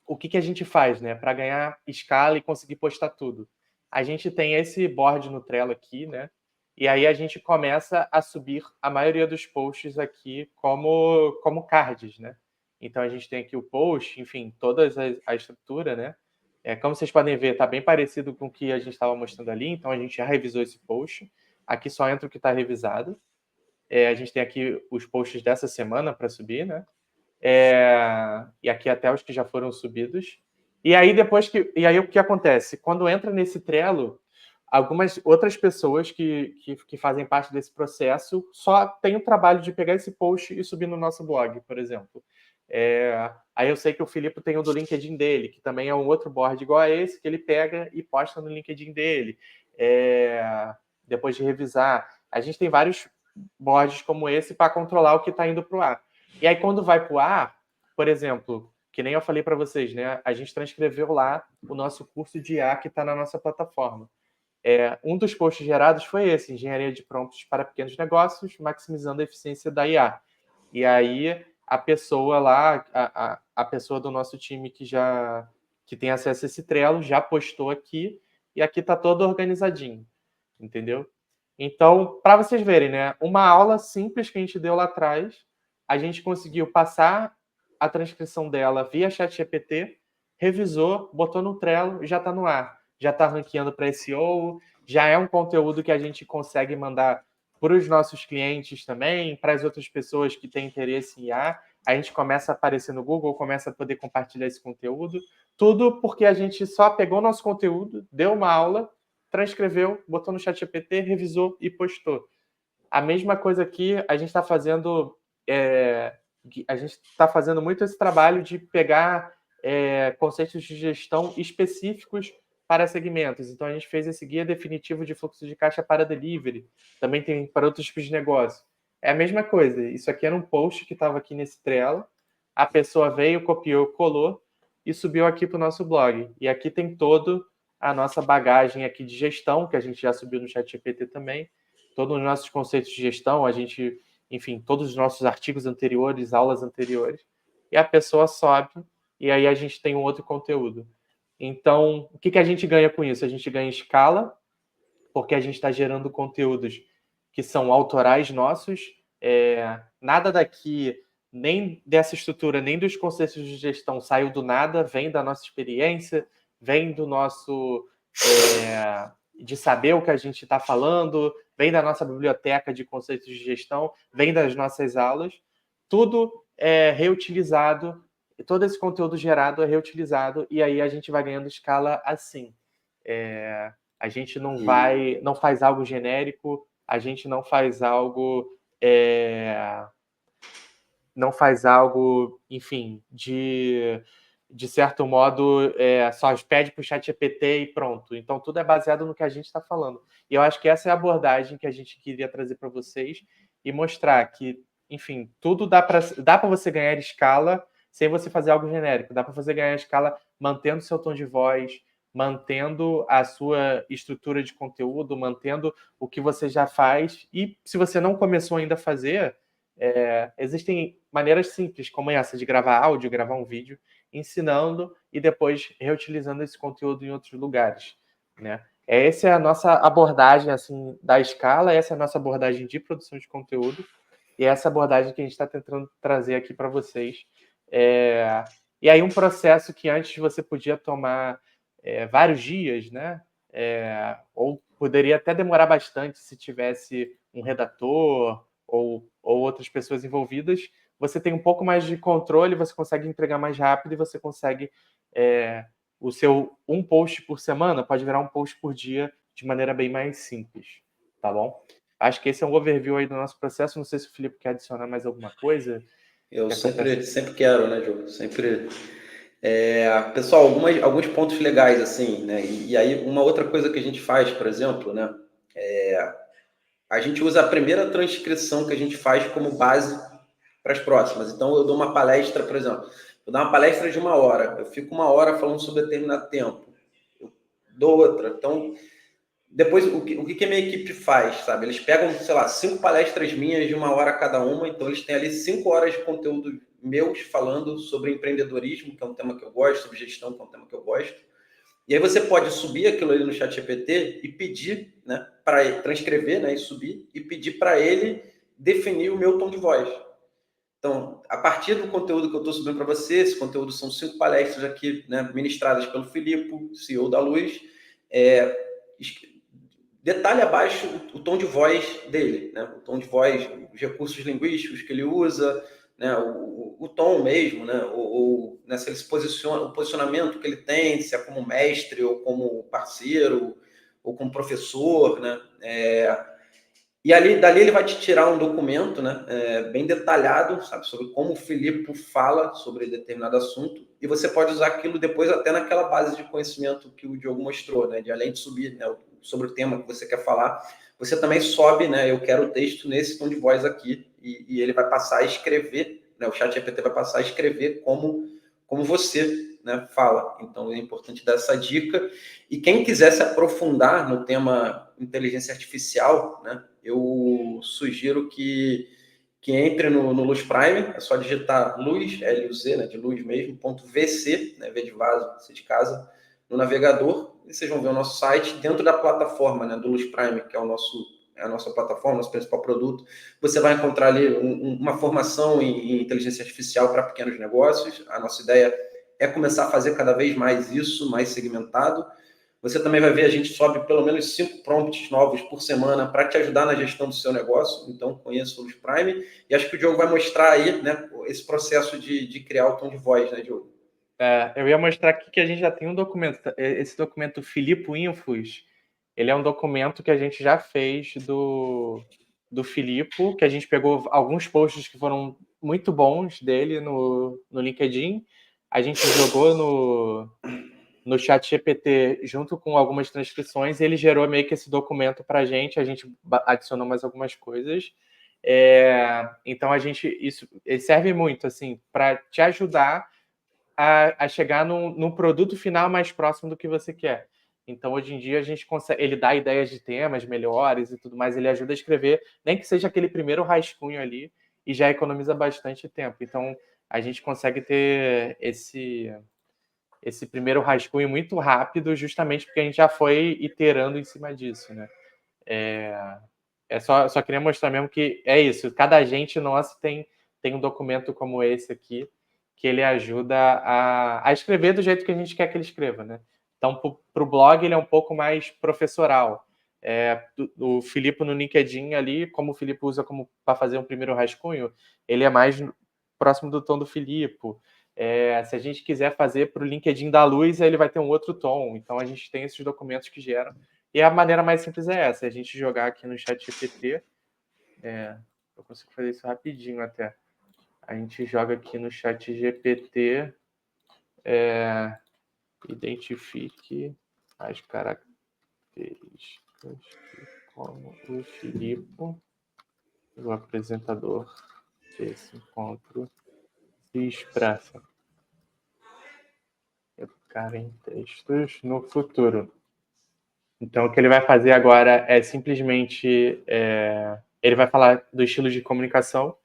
o que a gente faz, né, para ganhar escala e conseguir postar tudo? A gente tem esse board no Trello aqui, né? E aí a gente começa a subir a maioria dos posts aqui como cards, né? Então a gente tem aqui o post, enfim, toda a estrutura, né? Como vocês podem ver, está bem parecido com o que a gente estava mostrando ali, então a gente já revisou esse post. Aqui só entra o que está revisado. A gente tem aqui os posts dessa semana para subir, né? E aqui até os que já foram subidos. E aí o que acontece? Quando entra nesse Trello, algumas outras pessoas que fazem parte desse processo só têm o trabalho de pegar esse post e subir no nosso blog, por exemplo. Aí eu sei que o Filipe tem o do LinkedIn dele, que também é um outro board igual a esse, que ele pega e posta no LinkedIn dele. Depois de revisar. A gente tem vários boards como esse para controlar o que está indo para o ar. E aí, quando vai para o ar, por exemplo, que nem eu falei para vocês, né? A gente transcreveu lá o nosso curso de IA que está na nossa plataforma. Um dos posts gerados foi esse, Engenharia de Prompts para Pequenos Negócios, maximizando a eficiência da IA. E aí, a pessoa lá, a pessoa do nosso time que tem acesso a esse Trello, já postou aqui, e aqui está todo organizadinho, entendeu? Então, para vocês verem, né? Uma aula simples que a gente deu lá atrás, a gente conseguiu passar a transcrição dela via ChatGPT, revisou, botou no Trello e já está no ar. Já está ranqueando para SEO, já é um conteúdo que a gente consegue mandar para os nossos clientes também, para as outras pessoas que têm interesse em IA. A gente começa a aparecer no Google, começa a poder compartilhar esse conteúdo. Tudo porque a gente só pegou nosso conteúdo, deu uma aula, transcreveu, botou no ChatGPT, revisou e postou. A mesma coisa aqui, a gente está fazendo muito esse trabalho de pegar conceitos de gestão específicos para segmentos. Então, a gente fez esse guia definitivo de fluxo de caixa para delivery. Também tem para outros tipos de negócio. É a mesma coisa. Isso aqui era um post que estava aqui nesse Trello. A pessoa veio, copiou, colou e subiu aqui para o nosso blog. E aqui tem todo a nossa bagagem aqui de gestão, que a gente já subiu no ChatGPT também. Todos os nossos conceitos de gestão, enfim, todos os nossos artigos anteriores, aulas anteriores. E a pessoa sobe e aí a gente tem um outro conteúdo. Então, o que a gente ganha com isso? A gente ganha escala, porque a gente está gerando conteúdos que são autorais nossos. Nada daqui, nem dessa estrutura, nem dos conceitos de gestão saiu do nada, vem da nossa experiência, vem do nosso... de saber o que a gente está falando, vem da nossa biblioteca de conceitos de gestão, vem das nossas aulas. Tudo é reutilizado, todo esse conteúdo gerado é reutilizado, e aí a gente vai ganhando escala assim. A gente não faz algo genérico, a gente não faz algo não faz algo, enfim, de certo modo, só pede para o ChatGPT e pronto. Então, tudo é baseado no que a gente está falando. E eu acho que essa é a abordagem que a gente queria trazer para vocês e mostrar que, enfim, tudo dá para você ganhar escala sem você fazer algo genérico. Dá para você ganhar escala mantendo seu tom de voz, mantendo a sua estrutura de conteúdo, mantendo o que você já faz. E se você não começou ainda a fazer, existem maneiras simples, como essa, de gravar áudio, gravar um vídeo, ensinando e depois reutilizando esse conteúdo em outros lugares, né? Essa é a nossa abordagem assim da escala, essa é a nossa abordagem de produção de conteúdo e essa abordagem que a gente está tentando trazer aqui para vocês. E aí um processo que antes você podia tomar vários dias, né? Ou poderia até demorar bastante se tivesse um redator ou outras pessoas envolvidas, você tem um pouco mais de controle, você consegue entregar mais rápido e você consegue o seu um post por semana pode virar um post por dia de maneira bem mais simples, tá bom? Acho que esse é um overview aí do nosso processo. Não sei se o Felipe quer adicionar mais alguma coisa. Eu Que acontece. sempre quero, né, Diogo? Sempre. Pessoal, alguns pontos legais, assim, né? E aí, uma outra coisa que a gente faz, por exemplo, né? A gente usa a primeira transcrição que a gente faz como base para as próximas. Então, eu dou uma palestra, por exemplo, eu dou uma palestra de 1 hora, eu fico 1 hora falando sobre determinado tempo, eu dou outra. Então, depois, o que a minha equipe faz, sabe? Eles pegam, sei lá, 5 palestras minhas de 1 hora cada uma, então eles têm ali 5 horas de conteúdo meus falando sobre empreendedorismo, que é um tema que eu gosto, sobre gestão, que é um tema que eu gosto. E aí você pode subir aquilo ali no ChatGPT e pedir, né, para transcrever, né, e subir, e pedir para ele definir o meu tom de voz. Então, a partir do conteúdo que eu estou subindo para você, esse conteúdo são 5 palestras aqui, né, ministradas pelo Filipe, CEO da Luz, detalhe abaixo o tom de voz dele, né, o tom de voz, os recursos linguísticos que ele usa, né, o tom mesmo, né, né, se ele se posiciona, o posicionamento que ele tem, se é como mestre ou como parceiro ou como professor, né, e dali ele vai te tirar um documento, né, bem detalhado, sabe, sobre como o Filipe fala sobre determinado assunto, e você pode usar aquilo depois até naquela base de conhecimento que o Diogo mostrou, né, de além de subir, né, sobre o tema que você quer falar, você também sobe, né, eu quero o texto nesse tom de voz aqui, e ele vai passar a escrever, né, o ChatGPT vai passar a escrever como você, né, fala. Então é importante dar essa dica. E quem quiser se aprofundar no tema inteligência artificial, né, eu sugiro que entre no Luz Prime, é só digitar luz, L-U-Z, né, de luz mesmo, .vc, né, V de vaso, C de casa, no navegador, e vocês vão ver o nosso site dentro da plataforma, né, do Luz Prime, que é a nossa plataforma, nosso principal produto. Você vai encontrar ali uma formação em inteligência artificial para pequenos negócios. A nossa ideia é começar a fazer cada vez mais isso, mais segmentado. Você também vai ver, a gente sobe pelo menos 5 prompts novos por semana para te ajudar na gestão do seu negócio. Então, conheça o Luz Prime. E acho que o Diogo vai mostrar aí, né, esse processo de criar o tom de voz, né, Diogo? Eu ia mostrar aqui que a gente já tem um documento. Esse documento Filipe Infos, ele é um documento que a gente já fez do Filipe, que a gente pegou alguns posts que foram muito bons dele no LinkedIn. A gente jogou no ChatGPT junto com algumas transcrições e ele gerou meio que esse documento para a gente adicionou mais algumas coisas. Então ele serve muito assim para te ajudar a chegar num produto final mais próximo do que você quer. Então, hoje em dia, a gente consegue. Ele dá ideias de temas melhores e tudo mais, ele ajuda a escrever, nem que seja aquele primeiro rascunho ali, e já economiza bastante tempo. Então, a gente consegue ter esse primeiro rascunho muito rápido, justamente porque a gente já foi iterando em cima disso, né? Só queria mostrar mesmo que é isso. Cada agente nosso tem um documento como esse aqui, que ele ajuda a escrever do jeito que a gente quer que ele escreva, né? Então, para o blog, ele é um pouco mais professoral. O Filipe no LinkedIn ali, como o Filipe usa para fazer um primeiro rascunho, ele é mais próximo do tom do Filipe. Se a gente quiser fazer para o LinkedIn da Luz, ele vai ter um outro tom. Então, a gente tem esses documentos que geram. E a maneira mais simples é essa, a gente jogar aqui no ChatGPT. Eu consigo fazer isso rapidinho até. a gente joga aqui no chat GPT, identifique as características de como o Filipe, o apresentador desse encontro, se expressa. Educar em textos no futuro. Então, o que ele vai fazer agora é simplesmente... ele vai falar do estilo de comunicação,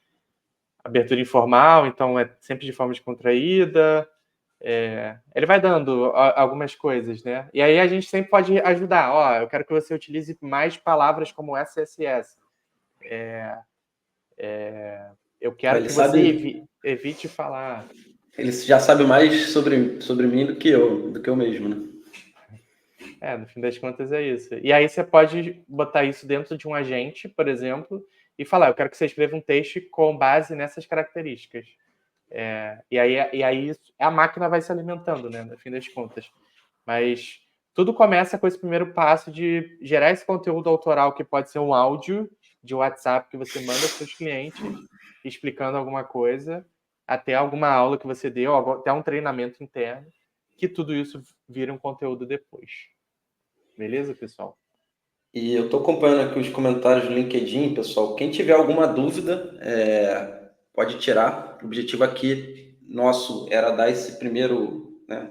abertura informal, então é sempre de forma descontraída. Ele vai dando algumas coisas, né? E aí a gente sempre pode ajudar. Eu quero que você utilize mais palavras como SSS. Eu quero que você evite falar... Ele já sabe mais sobre mim do que eu mesmo, né? No fim das contas é isso. E aí você pode botar isso dentro de um agente, por exemplo, e falar, eu quero que você escreva um texto com base nessas características. E aí a máquina vai se alimentando, né, no fim das contas. Mas tudo começa com esse primeiro passo de gerar esse conteúdo autoral, que pode ser um áudio de WhatsApp que você manda para os seus clientes, explicando alguma coisa, até alguma aula que você deu, até um treinamento interno, que tudo isso vira um conteúdo depois. Beleza, pessoal? E eu estou acompanhando aqui os comentários do LinkedIn, pessoal. Quem tiver alguma dúvida, pode tirar. O objetivo aqui nosso era dar esse primeiro, né,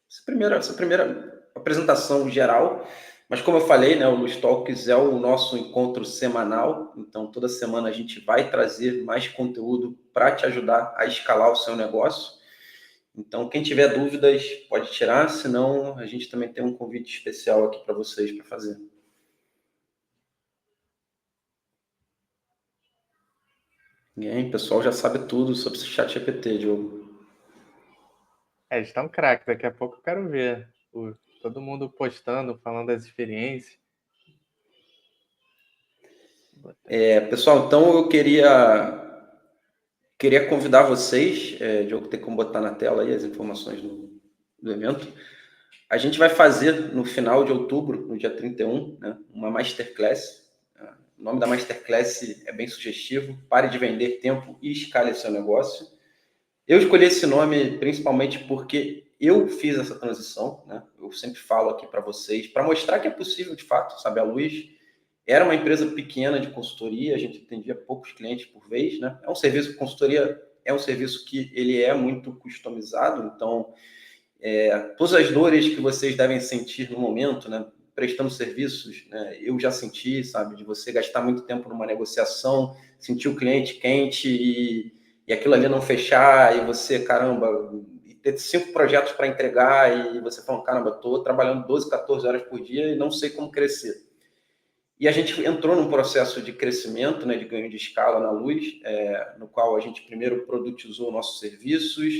essa primeira apresentação geral. Mas como eu falei, né, o Luz Talks é o nosso encontro semanal. Então, toda semana a gente vai trazer mais conteúdo para te ajudar a escalar o seu negócio. Então, quem tiver dúvidas, pode tirar. Senão, a gente também tem um convite especial aqui para vocês para fazer. E aí, o pessoal já sabe tudo sobre esse chat GPT, Diogo. Eles estão craque. Daqui a pouco eu quero ver todo mundo postando, falando das experiências. Pessoal, então eu queria convidar vocês, Diogo, tem como botar na tela aí as informações do evento. A gente vai fazer no final de outubro, no dia 31, né, uma masterclass. O nome da masterclass é bem sugestivo: Pare de Vender Tempo e Escale seu negócio. Eu escolhi esse nome principalmente porque eu fiz essa transição, né? Eu sempre falo aqui para vocês, para mostrar que é possível de fato, sabe? A Luz era uma empresa pequena de consultoria, a gente atendia poucos clientes por vez, né? Consultoria é um serviço que ele é muito customizado, então todas as dores que vocês devem sentir no momento, né, prestando serviços, né, eu já senti, sabe, de você gastar muito tempo numa negociação, sentir o cliente quente e aquilo ali não fechar, e você, caramba, e ter 5 projetos para entregar, e você fala, caramba, estou trabalhando 12, 14 horas por dia e não sei como crescer. E a gente entrou num processo de crescimento, né, de ganho de escala na Luz, no qual a gente primeiro produtizou nossos serviços,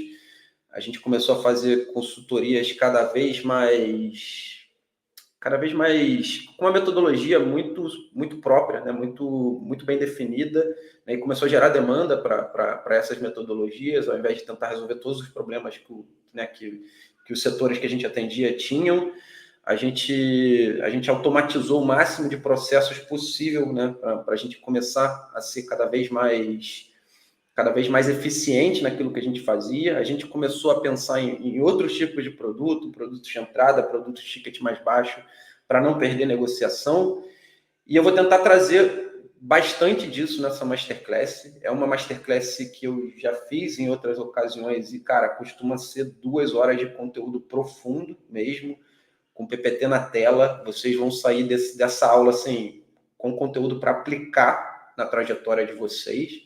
a gente começou a fazer consultorias cada vez mais com uma metodologia muito própria, né? muito bem definida, né? E começou a gerar demanda para essas metodologias, ao invés de tentar resolver todos os problemas que os setores que a gente atendia tinham. A gente automatizou o máximo de processos possível, né? Para a gente começar a ser cada vez mais eficiente naquilo que a gente fazia. A gente começou a pensar em outros tipos de produtos de entrada, produtos de ticket mais baixo, para não perder negociação. E eu vou tentar trazer bastante disso nessa masterclass. É uma masterclass que eu já fiz em outras ocasiões e, cara, costuma ser 2 horas de conteúdo profundo mesmo, com PPT na tela. Vocês vão sair dessa aula assim, com conteúdo para aplicar na trajetória de vocês.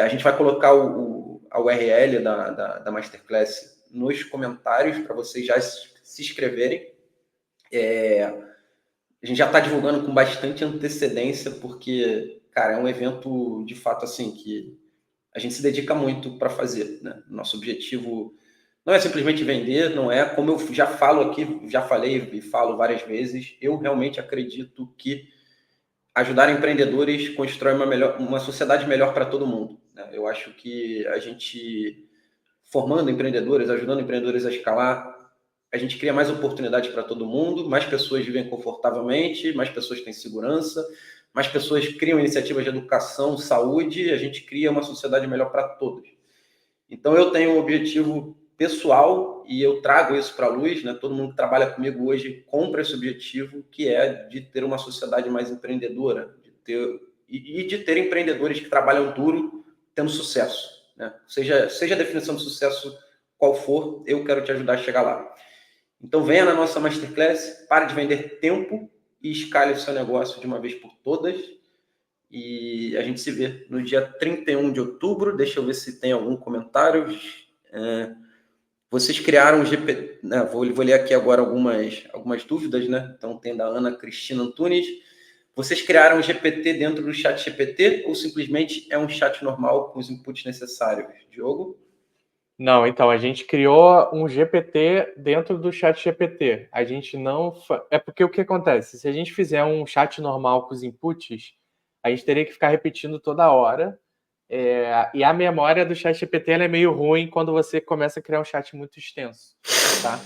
A gente vai colocar a URL da Masterclass nos comentários para vocês já se inscreverem. A gente já está divulgando com bastante antecedência, porque, cara, é um evento, de fato, assim, que a gente se dedica muito para fazer, né? Nosso objetivo não é simplesmente vender, não é, como eu já falo aqui, já falei e falo várias vezes, eu realmente acredito que ajudar empreendedores constrói uma sociedade melhor para todo mundo, né? Eu acho que a gente, formando empreendedores, ajudando empreendedores a escalar, a gente cria mais oportunidades para todo mundo, mais pessoas vivem confortavelmente, mais pessoas têm segurança, mais pessoas criam iniciativas de educação, saúde, a gente cria uma sociedade melhor para todos. Então, eu tenho um objetivo pessoal e eu trago isso para a luz, né? Todo mundo que trabalha comigo hoje compra esse objetivo, que é de ter uma sociedade mais empreendedora, de ter empreendedores que trabalham duro tendo sucesso, né? Seja a definição de sucesso qual for, eu quero te ajudar a chegar lá. Então, venha na nossa Masterclass, pare de vender tempo e escale o seu negócio de uma vez por todas. E a gente se vê no dia 31 de outubro. Deixa eu ver se tem algum comentário. Vocês criaram um GPT, né? Vou ler aqui agora algumas dúvidas, né? Então, tem da Ana Cristina Antunes. Vocês criaram um GPT dentro do chat GPT ou simplesmente é um chat normal com os inputs necessários? Diogo? Não, então, a gente criou um GPT dentro do chat GPT. A gente não... É porque o que acontece? Se a gente fizer um chat normal com os inputs, a gente teria que ficar repetindo toda hora. E a memória do chat GPT ela é meio ruim quando você começa a criar um chat muito extenso, tá?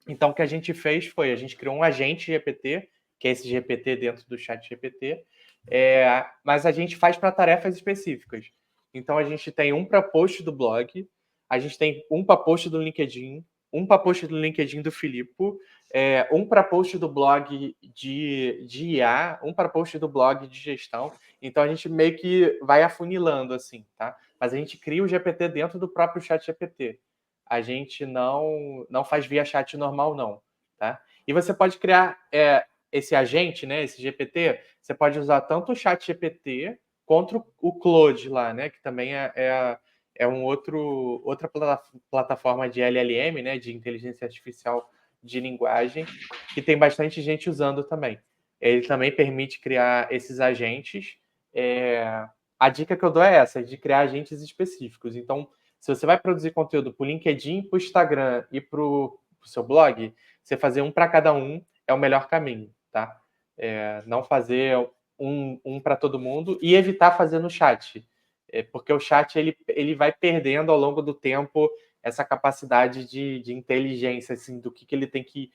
Então, o que a gente fez foi, a gente criou um agente GPT, que é esse GPT dentro do chat GPT, mas a gente faz para tarefas específicas. Então, a gente tem um para post do blog, a gente tem um para post do LinkedIn, um para post do LinkedIn do Filipe, um para post do blog de IA, um para post do blog de gestão. Então, a gente meio que vai afunilando, assim, tá? Mas a gente cria o GPT dentro do próprio chat GPT. A gente não faz via chat normal, não, tá? E você pode criar esse agente, né, esse GPT, você pode usar tanto o chat GPT quanto o Claude lá, né, que também é outra plataforma de LLM, né, de inteligência artificial de linguagem, que tem bastante gente usando também. Ele também permite criar esses agentes. A dica que eu dou é essa, de criar agentes específicos. Então, se você vai produzir conteúdo para o LinkedIn, para o Instagram e para o seu blog, você fazer um para cada um é o melhor caminho, tá? Não fazer um para todo mundo e evitar fazer no chat, porque o chat ele vai perdendo ao longo do tempo essa capacidade de inteligência, assim, do que ele tem que...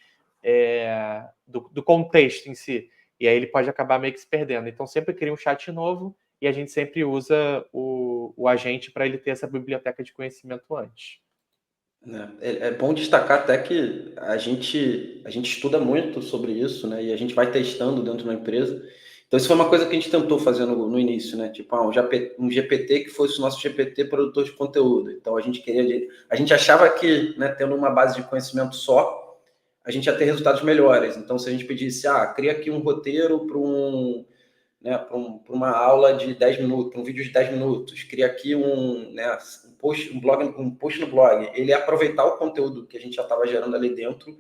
do contexto em si. E aí ele pode acabar meio que se perdendo. Então, sempre cria um chat novo e a gente sempre usa o agente para ele ter essa biblioteca de conhecimento antes. É bom destacar até que a gente estuda muito sobre isso, né? E a gente vai testando dentro da empresa. Então, isso foi uma coisa que a gente tentou fazer no início, né? Tipo, um GPT que fosse o nosso GPT produtor de conteúdo. Então, a gente achava que, né, tendo uma base de conhecimento só, a gente ia ter resultados melhores. Então, se a gente pedisse, cria aqui um roteiro para né, para uma aula de 10 minutos, para um vídeo de 10 minutos, cria aqui né, um post no blog, ele ia aproveitar o conteúdo que a gente já estava gerando ali dentro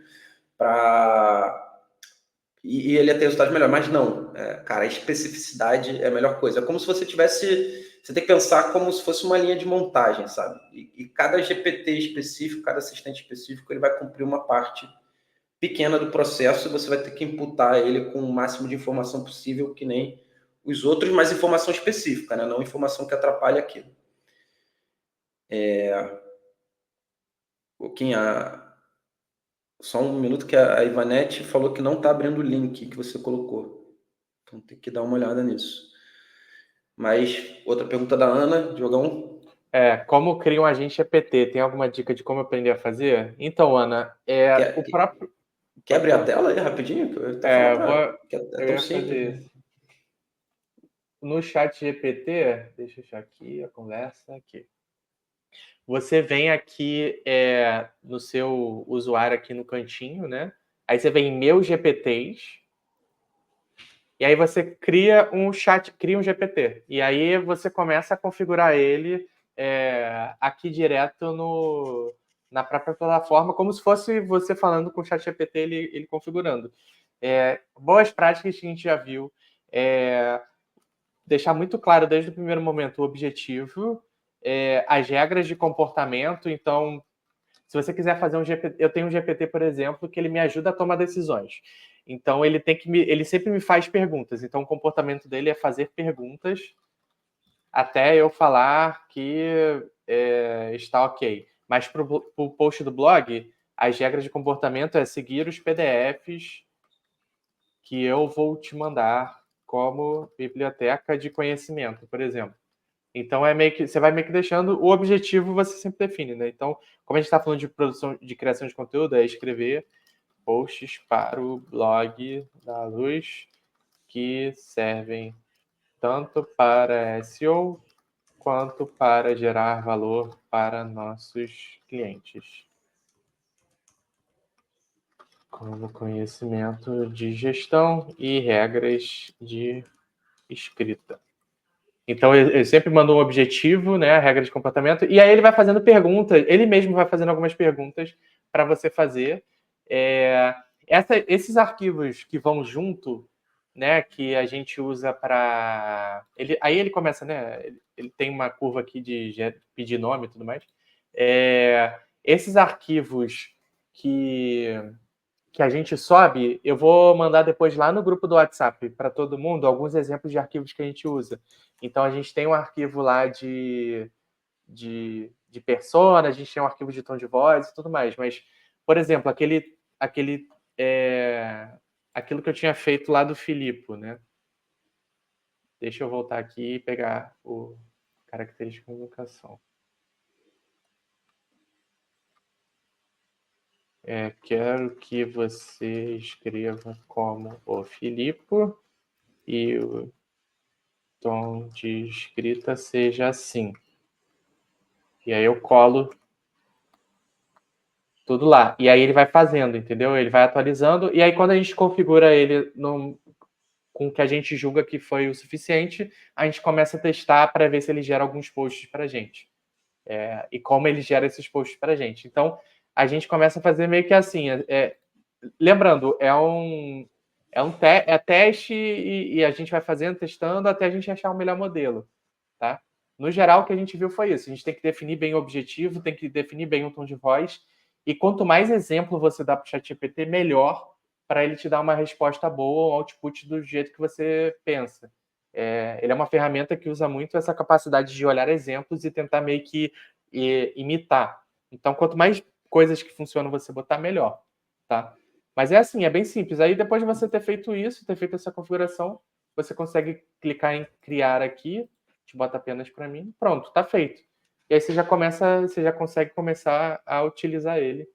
e ele ia ter resultados melhores. Mas não, cara, a especificidade é a melhor coisa. É como se você tem que pensar como se fosse uma linha de montagem, sabe? E cada GPT específico, cada assistente específico, ele vai cumprir uma parte pequena do processo e você vai ter que imputar ele com o máximo de informação possível, que nem os outros, mas informação específica, né? Não informação que atrapalhe aquilo. Só um minuto que a Ivanete falou que não está abrindo o link que você colocou. Então tem que dar uma olhada nisso. Mas outra pergunta da Ana, Diogão. Como cria um agente GPT? Tem alguma dica de como aprender a fazer? Então, Ana, o próprio... Quer abrir a tela aí rapidinho? Que é tão simples. Isso. No chat GPT, deixa eu achar aqui a conversa aqui. Você vem aqui no seu usuário aqui no cantinho, né? Aí você vem em Meus GPTs. E aí você cria um GPT. E aí você começa a configurar ele aqui direto na própria plataforma, como se fosse você falando com o chat GPT, ele configurando. Boas práticas que a gente já viu. Deixar muito claro desde o primeiro momento o objetivo, as regras de comportamento. Então, se você quiser fazer um GPT, eu tenho um GPT, por exemplo, que ele me ajuda a tomar decisões. Então, ele sempre me faz perguntas. Então, o comportamento dele é fazer perguntas até eu falar que está ok. Mas para o post do blog, as regras de comportamento é seguir os PDFs que eu vou te mandar como biblioteca de conhecimento, por exemplo. Então, você vai meio que deixando o objetivo, você sempre define, né? Então, como a gente está falando de produção, de criação de conteúdo, é escrever posts para o blog da Luz que servem tanto para SEO quanto para gerar valor para nossos clientes. Como conhecimento de gestão e regras de escrita. Então, ele sempre manda um objetivo, né, a regra de comportamento, e aí ele vai fazendo perguntas, ele mesmo vai fazendo algumas perguntas para você fazer. Esses arquivos que vão junto, né, que a gente usa para... Aí ele começa, né, ele tem uma curva aqui de pedir nome e tudo mais. Esses arquivos que a gente sobe, eu vou mandar depois lá no grupo do WhatsApp para todo mundo alguns exemplos de arquivos que a gente usa. Então, a gente tem um arquivo lá de persona, a gente tem um arquivo de tom de voz e tudo mais. Mas, por exemplo, aquilo que eu tinha feito lá do Filipe, né? Deixa eu voltar aqui e pegar o característica de comunicação. Quero que você escreva como o Filipe e o tom de escrita seja assim. E aí eu colo tudo lá. E aí ele vai fazendo, entendeu? Ele vai atualizando. E aí quando a gente configura ele com o que a gente julga que foi o suficiente, a gente começa a testar para ver se ele gera alguns posts para a gente. E como ele gera esses posts para a gente. Então, a gente começa a fazer meio que assim. Lembrando, é teste e a gente vai fazendo, testando, até a gente achar o melhor modelo. Tá? No geral, o que a gente viu foi isso. A gente tem que definir bem o objetivo, tem que definir bem o tom de voz. E quanto mais exemplo você dá para o ChatGPT, melhor para ele te dar uma resposta boa, um output do jeito que você pensa. Ele é uma ferramenta que usa muito essa capacidade de olhar exemplos e tentar meio que imitar. Então, quanto mais coisas que funcionam você botar, melhor. Tá? Mas é assim, é bem simples. Aí, depois de você ter feito isso, ter feito essa configuração, você consegue clicar em criar aqui, te bota apenas para mim, pronto, tá feito. E aí você já consegue começar a utilizar ele.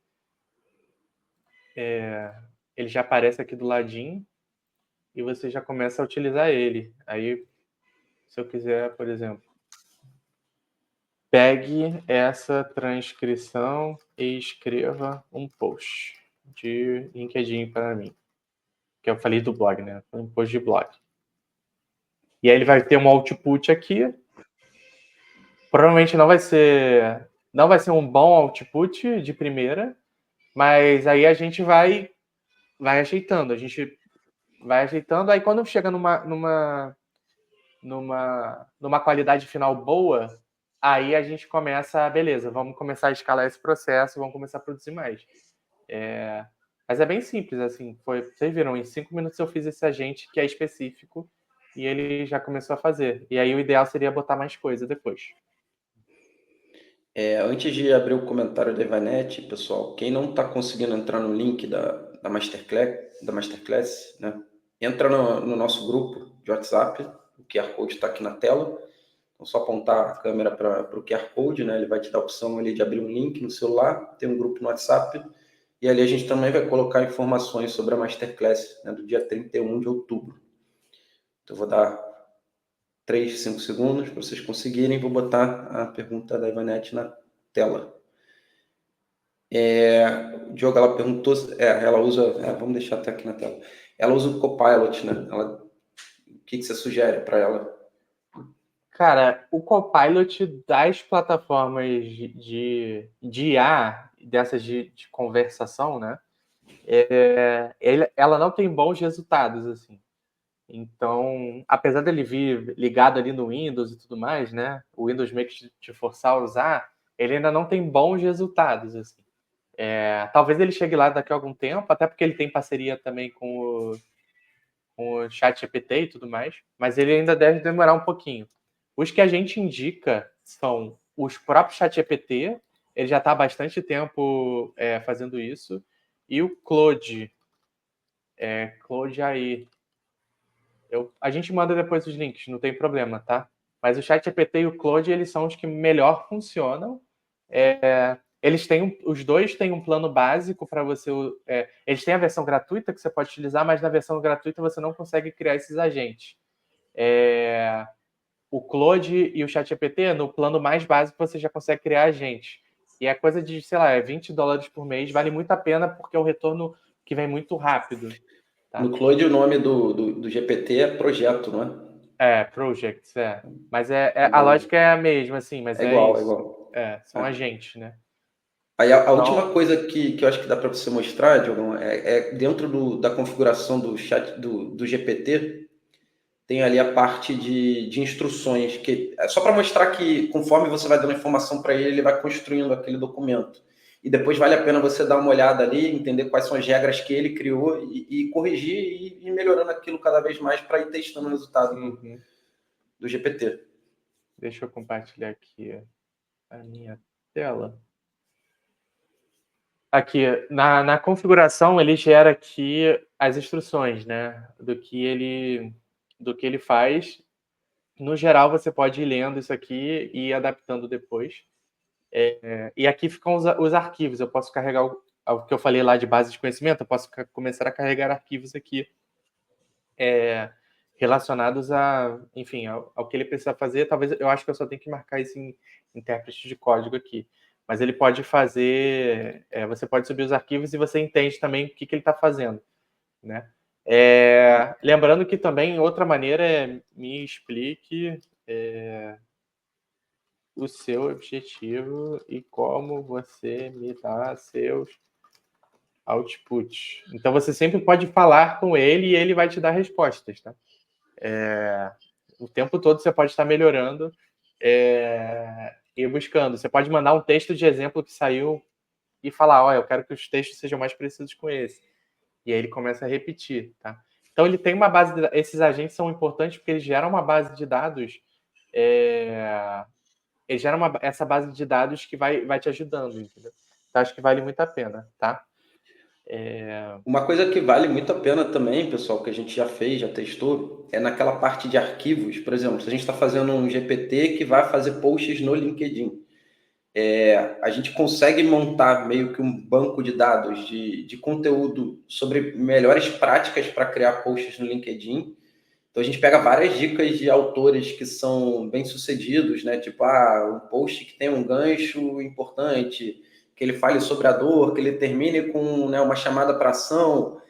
Ele já aparece aqui do ladinho e você já começa a utilizar ele. Aí, se eu quiser, por exemplo, pegue essa transcrição e escreva um post de LinkedIn para mim. Que eu falei do blog, né? Um post de blog. E aí ele vai ter um output aqui. Provavelmente não vai ser um bom output de primeira, mas aí a gente vai ajeitando. A gente vai ajeitando. Aí quando chega numa qualidade final boa, aí a gente começa, beleza, vamos começar a escalar esse processo, vamos começar a produzir mais. Mas é bem simples, assim, vocês viram, em 5 minutos eu fiz esse agente que é específico e ele já começou a fazer. E aí o ideal seria botar mais coisa depois. Antes de abrir o comentário da Ivanete, pessoal, quem não está conseguindo entrar no link da Masterclass, né, entra no nosso grupo de WhatsApp, o QR Code está aqui na tela, então só apontar a câmera para o QR Code, né, ele vai te dar a opção ali de abrir um link no celular, tem um grupo no WhatsApp, e ali a gente também vai colocar informações sobre a Masterclass, né, do dia 31 de outubro. Então eu vou dar 3, 5 segundos para vocês conseguirem, vou botar a pergunta da Ivanete na tela. O Diogo, ela perguntou, ela usa, vamos deixar até aqui na tela, ela usa o Copilot, né? O que você sugere para ela? Cara, o Copilot das plataformas de IA, dessas de conversação, né? Ela não tem bons resultados, assim. Então, apesar dele vir ligado ali no Windows e tudo mais, né? O Windows meio que te forçar a usar, ele ainda não tem bons resultados, assim. Talvez ele chegue lá daqui a algum tempo, até porque ele tem parceria também com o ChatGPT e tudo mais, mas ele ainda deve demorar um pouquinho. Os que a gente indica são os próprios ChatGPT, ele já está há bastante tempo fazendo isso, e o Claude AI. A gente manda depois os links, não tem problema, tá? Mas o ChatGPT e o Claude, eles são os que melhor funcionam. Os dois têm um plano básico para você. Eles têm a versão gratuita que você pode utilizar, mas na versão gratuita você não consegue criar esses agentes. O Claude e o ChatGPT, no plano mais básico, você já consegue criar agentes. E é coisa de, sei lá, $20 por mês, vale muito a pena porque é um retorno que vem muito rápido. Tá? No Claude, o nome do GPT é projeto, não é? Projects, é. Mas a Entendi. lógica é a mesma, assim, mas É é igual, é isso. igual. São agentes, né? Aí a última Então, coisa que eu acho que dá para você mostrar, Diogão, é dentro da configuração do chat do GPT, tem ali a parte de instruções, que é só para mostrar que conforme você vai dando informação para ele, ele vai construindo aquele documento. E depois vale a pena você dar uma olhada ali, entender quais são as regras que ele criou e corrigir e ir melhorando aquilo cada vez mais para ir testando o resultado do GPT. deixa eu compartilhar aqui a minha tela. Aqui, na configuração, ele gera aqui as instruções, né? Do que ele faz. No geral, você pode ir lendo isso aqui e ir adaptando depois. E aqui ficam os arquivos. Eu posso carregar o que eu falei lá de base de conhecimento, eu posso começar a carregar arquivos aqui relacionados enfim, ao que ele precisa fazer. Talvez eu acho que eu só tenho que marcar isso em intérprete de código aqui. Mas ele pode fazer. Você pode subir os arquivos e você entende também o que ele está fazendo, né? Lembrando que também outra maneira é me explique o seu objetivo e como você me dá seus outputs. Então você sempre pode falar com ele e ele vai te dar respostas, tá? O tempo todo você pode estar melhorando e buscando. Você pode mandar um texto de exemplo que saiu e falar, olha, eu quero que os textos sejam mais precisos com esse. E aí ele começa a repetir, tá? Então ele tem uma base esses agentes são importantes porque eles geram uma base de dados ele gera essa base de dados que vai te ajudando, entendeu? Então, acho que vale muito a pena, tá? Uma coisa que vale muito a pena também, pessoal, que a gente já fez, já testou, é naquela parte de arquivos. Por exemplo, se a gente está fazendo um GPT que vai fazer posts no LinkedIn, a gente consegue montar meio que um banco de dados de conteúdo sobre melhores práticas para criar posts no LinkedIn. Então a gente pega várias dicas de autores que são bem-sucedidos, né? Tipo, um post que tem um gancho importante, que ele fale sobre a dor, que ele termine com, né, uma chamada para ação.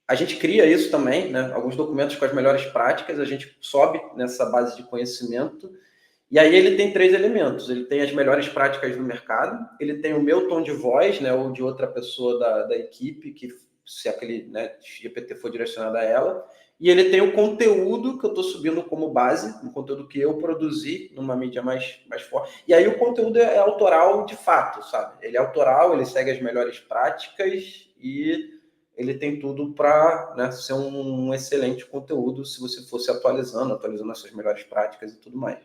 A gente cria isso também, né? Alguns documentos com as melhores práticas, a gente sobe nessa base de conhecimento. E aí ele tem três elementos. Ele tem as melhores práticas do mercado, ele tem o meu tom de voz, né, ou de outra pessoa da equipe, que se aquele, né, GPT for direcionado a ela, e ele tem o conteúdo que eu estou subindo como base, um conteúdo que eu produzi numa mídia mais forte. E aí o conteúdo é autoral de fato, sabe? Ele é autoral, ele segue as melhores práticas e ele tem tudo para, né, ser um excelente conteúdo se você fosse atualizando essas melhores práticas e tudo mais.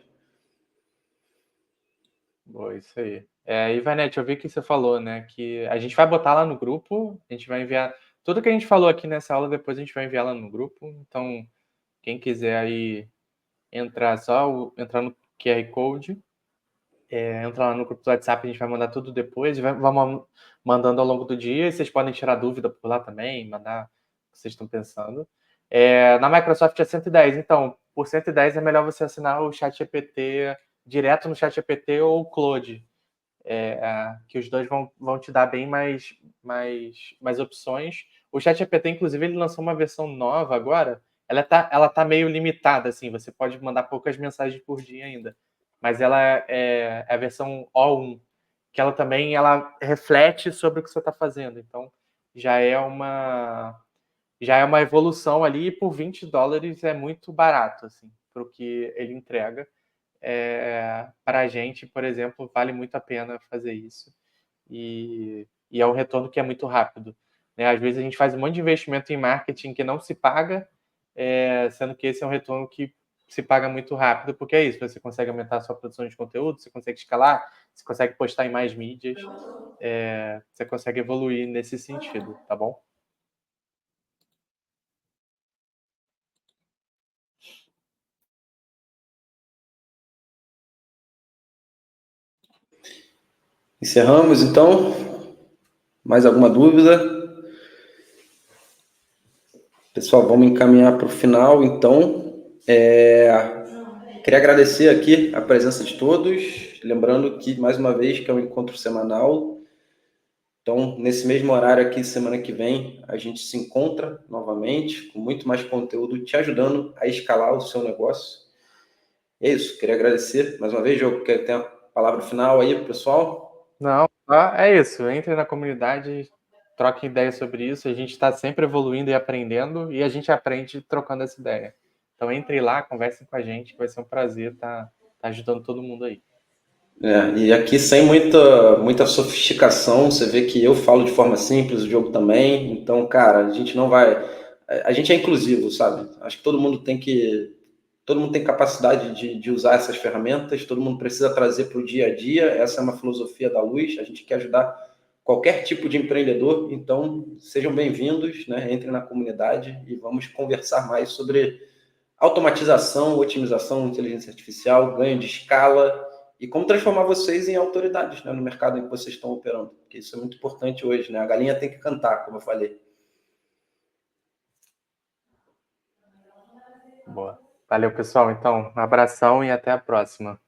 Boa, isso aí. Ivanete, eu vi que você falou, né? Que a gente vai botar lá no grupo, a gente vai enviar. Tudo que a gente falou aqui nessa aula, depois a gente vai enviar lá no grupo. Então, quem quiser aí entrar no QR Code, entrar lá no grupo do WhatsApp, a gente vai mandar tudo depois, vamos mandando ao longo do dia, e vocês podem tirar dúvida por lá também, mandar o que vocês estão pensando. Na Microsoft é 110, então, por 110 é melhor você assinar o ChatGPT direto no ChatGPT ou o Claude, que os dois vão te dar bem mais opções. O ChatGPT, inclusive, ele lançou uma versão nova agora, ela tá meio limitada, assim, você pode mandar poucas mensagens por dia ainda, mas ela é a versão O1, que ela reflete sobre o que você está fazendo, então já é uma evolução ali, e por $20 é muito barato, assim, para o que ele entrega. Para a gente, por exemplo, vale muito a pena fazer isso. E é um retorno que é muito rápido, né? Às vezes a gente faz um monte de investimento em marketing que não se paga, sendo que esse é um retorno que se paga muito rápido, porque é isso, você consegue aumentar a sua produção de conteúdo, você consegue escalar, você consegue postar em mais mídias, você consegue evoluir nesse sentido, tá bom? Encerramos, então. Mais alguma dúvida? Pessoal, vamos encaminhar para o final, então. Queria agradecer aqui a presença de todos. Lembrando que, mais uma vez, que é um encontro semanal. Então, nesse mesmo horário aqui, semana que vem, a gente se encontra novamente com muito mais conteúdo te ajudando a escalar o seu negócio. É isso, queria agradecer mais uma vez, Diogo. Quer ter a palavra final aí, pessoal? Não, é isso. Entre na comunidade, troque ideias sobre isso. A gente está sempre evoluindo e aprendendo, e a gente aprende trocando essa ideia. Então entre lá, conversem com a gente, que vai ser um prazer estar ajudando todo mundo aí. E aqui sem muita sofisticação, você vê que eu falo de forma simples, o Diogo também. Então, cara, a gente não vai. A gente é inclusivo, sabe? Acho que todo mundo tem capacidade de usar essas ferramentas, todo mundo precisa trazer para o dia a dia. Essa é uma filosofia da Luz. A gente quer ajudar qualquer tipo de empreendedor. Então, sejam bem-vindos, né? Entrem na comunidade e vamos conversar mais sobre automatização, otimização, inteligência artificial, ganho de escala e como transformar vocês em autoridades, né, no mercado em que vocês estão operando. Porque isso é muito importante hoje, né? A galinha tem que cantar, como eu falei. Boa. Valeu, pessoal. Então, um abração e até a próxima.